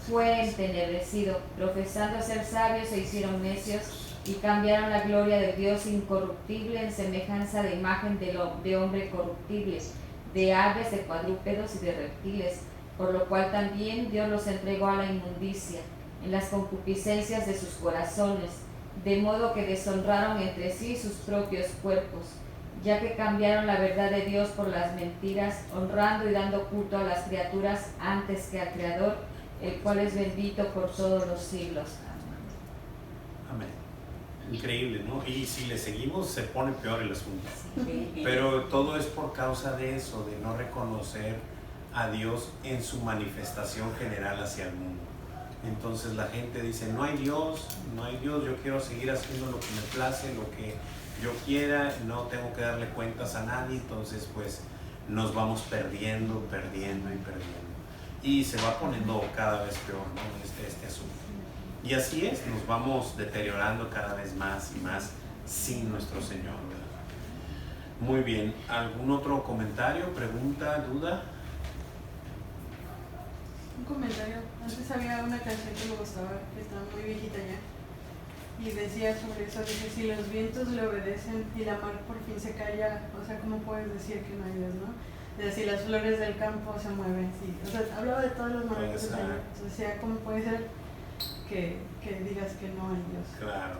fue entenebrecido. Profesando ser sabios, se hicieron necios, y cambiaron la gloria de Dios incorruptible en semejanza de imagen de hombre corruptible, de aves, de cuadrúpedos y de reptiles, por lo cual también Dios los entregó a la inmundicia, en las concupiscencias de sus corazones, de modo que deshonraron entre sí sus propios cuerpos, ya que cambiaron la verdad de Dios por las mentiras, honrando y dando culto a las criaturas antes que al Creador, el cual es bendito por todos los siglos. Amén. Increíble, ¿no? Y si le seguimos se pone peor el asunto. Pero todo es por causa de eso, de no reconocer a Dios en su manifestación general hacia el mundo. Entonces la gente dice, no hay Dios, yo quiero seguir haciendo lo que me place, lo que yo quiera, no tengo que darle cuentas a nadie. Entonces pues nos vamos perdiendo. Y se va poniendo cada vez peor, ¿no? este asunto. Y así es, nos vamos deteriorando cada vez más y más sin nuestro Señor, ¿verdad? Muy bien, ¿algún otro comentario, pregunta, duda? Un comentario. Antes había una canción que me gustaba, que estaba muy viejita ya, y decía sobre eso, dice, si los vientos le obedecen y la mar por fin se calla, o sea, ¿cómo puedes decir que no hay Dios, no? De si las flores del campo se mueven, sí. O sea, hablaba de todos los maravillas del Señor. O sea, ¿cómo puede ser que digas que no hay Dios? Claro.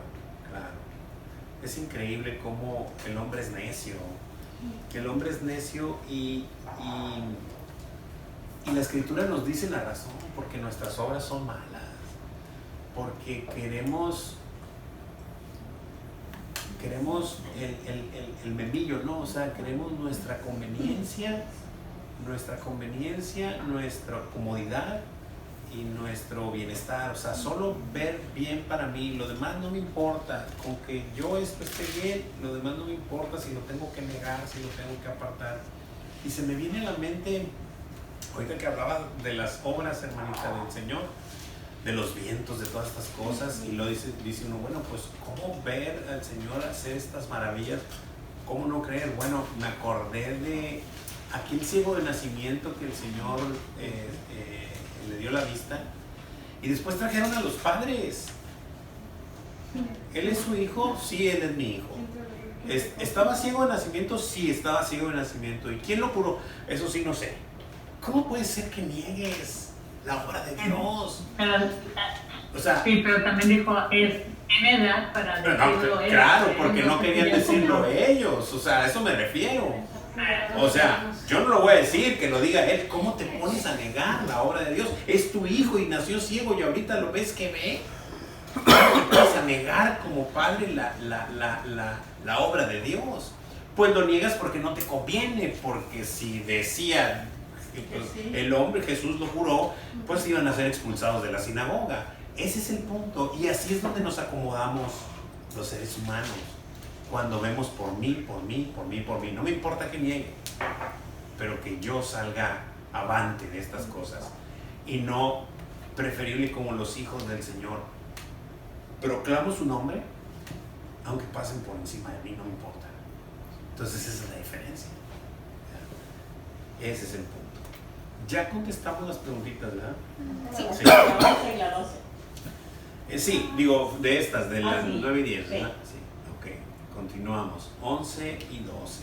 Es increíble cómo el hombre es necio. Que el hombre es necio y la Escritura nos dice la razón, porque nuestras obras son malas. Porque queremos el memillo, ¿no? O sea, queremos nuestra conveniencia, nuestra comodidad y nuestro bienestar. O sea, solo ver bien para mí, lo demás no me importa. Con que yo esto esté bien, lo demás no me importa si lo tengo que negar, si lo tengo que apartar. Y se me viene a la mente, ahorita que hablaba de las obras, hermanita, del Señor, de los vientos, de todas estas cosas, y lo dice uno, bueno, pues ¿cómo ver al Señor hacer estas maravillas? ¿Cómo no creer? Bueno, me acordé de aquel ciego de nacimiento que el Señor le dio la vista, y después trajeron a los padres. ¿Él es su hijo? Sí, él es mi hijo. ¿Estaba ciego de nacimiento? Sí, estaba ciego de nacimiento. ¿Y quién lo curó? Eso sí, no sé. ¿Cómo puede ser que niegues la obra de Dios? O sea, sí, pero también dijo, tiene edad para decirlo él. Claro, porque no querían decirlo ellos. O sea, a eso me refiero. O sea, yo no lo voy a decir, que lo diga él. ¿Cómo te pones a negar la obra de Dios? Es tu hijo y nació ciego y ahorita lo ves que ve. ¿Cómo te pones a negar como padre la obra de Dios? Pues lo niegas porque no te conviene, porque si decía el hombre, Jesús lo juró, pues iban a ser expulsados de la sinagoga. Ese es el punto, y así es donde nos acomodamos los seres humanos, cuando vemos por mí. No me importa que niegue, pero que yo salga avante de estas cosas, y no, preferible como los hijos del Señor, proclamo su nombre, aunque pasen por encima de mí, no me importa. Entonces esa es la diferencia. Ese es el punto. Ya contestamos las preguntitas, ¿verdad? Sí. La 11 y la 12. Sí, digo, de estas, de las 9 y 10, sí. ¿verdad? Sí, ok. Continuamos. 11 y 12.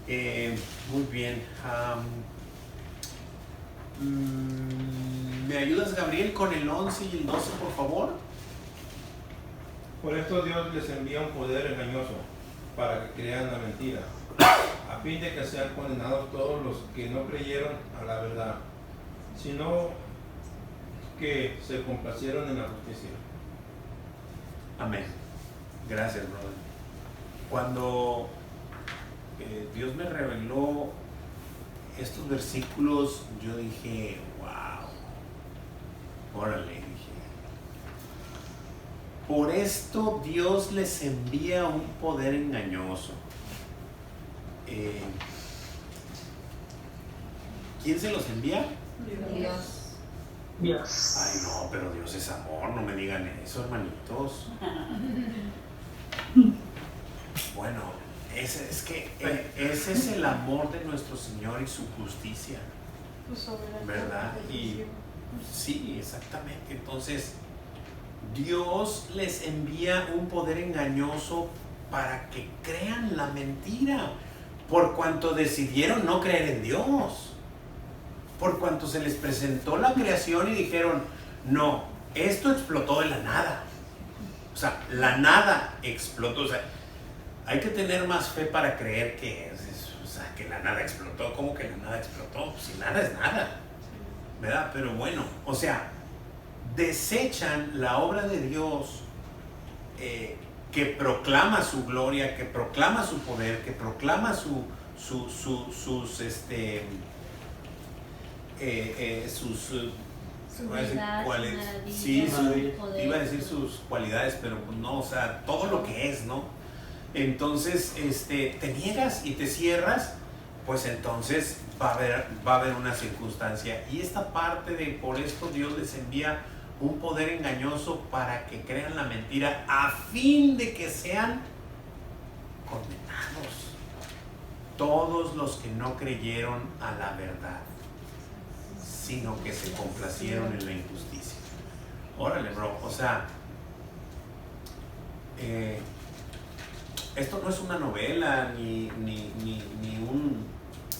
Muy bien. ¿Me ayudas, Gabriel, con el 11 y el 12, por favor? Por esto Dios les envía un poder engañoso para que crean la mentira, a fin de que sean condenados todos los que no creyeron a la verdad, sino que se complacieron en la justicia. Amén. Gracias, brother. Cuando Dios me reveló estos versículos, yo dije, wow, órale, dije. Por esto Dios les envía un poder engañoso. ¿Quién se los envía? Dios. Ay, no, pero Dios es amor, no me digan eso, hermanitos. Bueno, ese es el amor de nuestro Señor y su justicia, ¿verdad? Y sí, exactamente. Entonces, Dios les envía un poder engañoso para que crean la mentira, por cuanto decidieron no creer en Dios, por cuanto se les presentó la creación y dijeron, no, esto explotó de la nada. O sea, la nada explotó. O sea, hay que tener más fe para creer que que la nada explotó. ¿Cómo que la nada explotó? Si nada es nada, ¿verdad? Pero bueno, o sea, desechan la obra de Dios, que proclama su gloria, que proclama su poder, que proclama sus iba a decir sus cualidades, pero no, o sea, todo lo que es, ¿no? Entonces, te niegas y te cierras, pues entonces va a haber una circunstancia. Y esta parte de por esto Dios les envía un poder engañoso para que crean la mentira, a fin de que sean condenados todos los que no creyeron a la verdad, sino que se complacieron en la injusticia. Órale, bro, o sea, esto no es una novela, ni un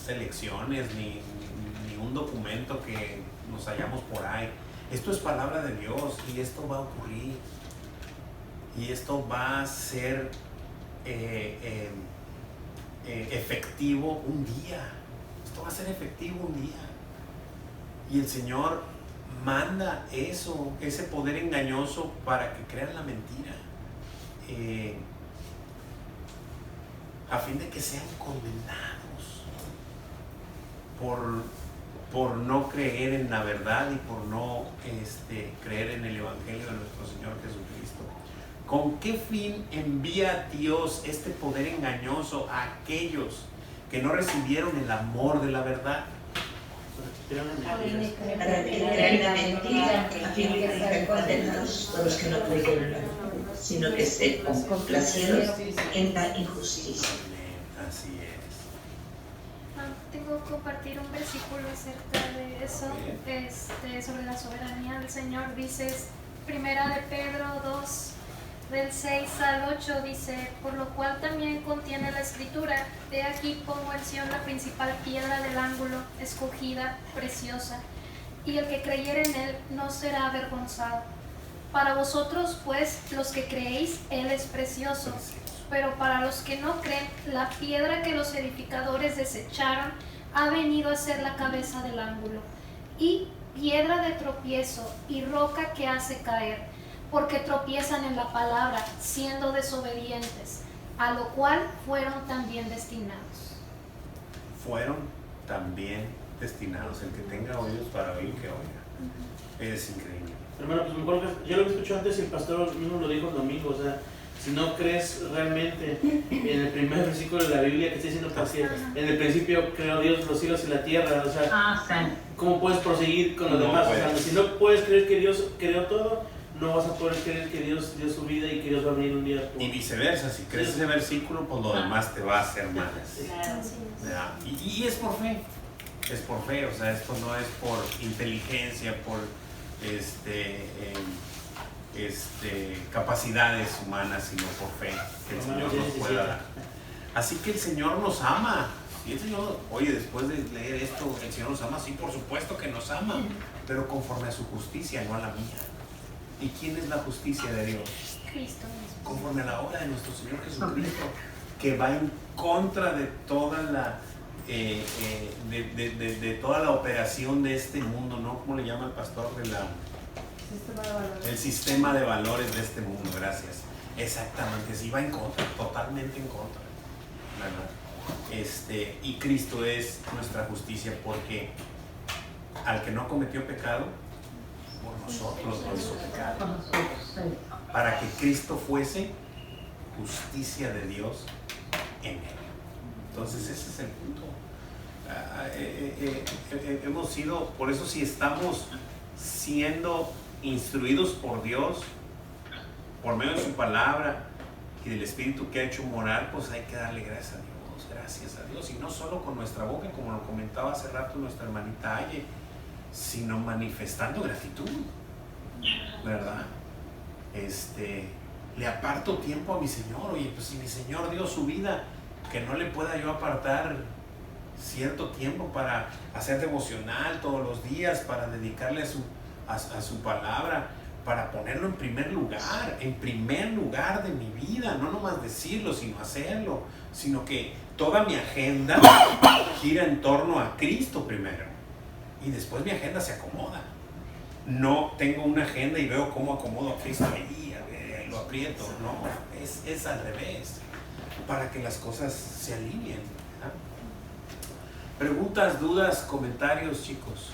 selecciones, ni un documento que nos hallamos por ahí. Esto es palabra de Dios y esto va a ocurrir. Y esto va a ser efectivo un día. Esto va a ser efectivo un día. Y el Señor manda ese poder engañoso para que crean la mentira. A fin de que sean condenados por no creer en la verdad y por no creer en el Evangelio de nuestro Señor Jesucristo. ¿Con qué fin envía Dios este poder engañoso a aquellos que no recibieron el amor de la verdad? Para que crean la mentira, a fin de que sean condenados todos los que no creyeron la verdad, sino que se complacieron en la injusticia. Así es. Tengo que compartir un versículo acerca de eso, sobre la soberanía del Señor. Dice, primera de Pedro 2, del 6 al 8, dice, por lo cual también contiene la escritura, de aquí pongo en Sión la principal piedra del ángulo, escogida, preciosa, y el que creyere en él no será avergonzado. Para vosotros, pues, los que creéis, él es precioso. Pero para los que no creen, la piedra que los edificadores desecharon ha venido a ser la cabeza del ángulo, y piedra de tropiezo y roca que hace caer, porque tropiezan en la palabra, siendo desobedientes, a lo cual fueron también destinados. Fueron también destinados. El que tenga oídos para oír, que oiga. Es increíble. Hermano, pues me acuerdo que yo lo escuché antes y el pastor mismo lo dijo el domingo, o sea, si no crees realmente en el primer versículo de la Biblia que está diciendo que en el principio creó Dios los cielos y la tierra, o sea, ¿cómo puedes proseguir con los demás? O sea, si no puedes creer que Dios creó todo, no vas a poder creer que Dios dio su vida y que Dios va a venir un día. Y viceversa, si crees ese versículo, pues lo demás te va a hacer mal. Y es por fe, o sea, esto no es por inteligencia, por capacidades humanas, sino por fe que el Señor nos pueda dar. Así que el Señor nos ama, Y el Señor, oye, después de leer esto, el Señor nos ama. Sí, por supuesto que nos ama, pero conforme a su justicia, no a la mía. ¿Y quién es la justicia de Dios? Cristo mismo. Conforme a la obra de nuestro Señor Jesucristo, que va en contra de toda la de toda la operación de este mundo, ¿no? ¿Cómo le llama el pastor? El sistema de valores de este mundo, gracias. Exactamente, sí, va en contra, totalmente en contra, ¿verdad? Y Cristo es nuestra justicia, porque al que no cometió pecado, por nosotros lo hizo pecado, para que Cristo fuese justicia de Dios en él. Entonces ese es el punto. Hemos sido, por eso, si estamos siendo instruidos por Dios por medio de su palabra y del Espíritu que ha hecho morar, pues hay que darle gracias a Dios, y no solo con nuestra boca, como lo comentaba hace rato nuestra hermanita Aye, sino manifestando gratitud, ¿verdad? Le aparto tiempo a mi Señor. Oye, pues si mi Señor dio su vida, que no le pueda yo apartar cierto tiempo para hacer devocional todos los días, para dedicarle a su palabra, para ponerlo en primer lugar de mi vida, no nomás decirlo, sino hacerlo, sino que toda mi agenda gira en torno a Cristo primero, y después mi agenda se acomoda. No tengo una agenda y veo cómo acomodo a Cristo ahí, lo aprieto, no, es al revés, para que las cosas se alineen, ¿verdad? Preguntas, dudas, comentarios, chicos.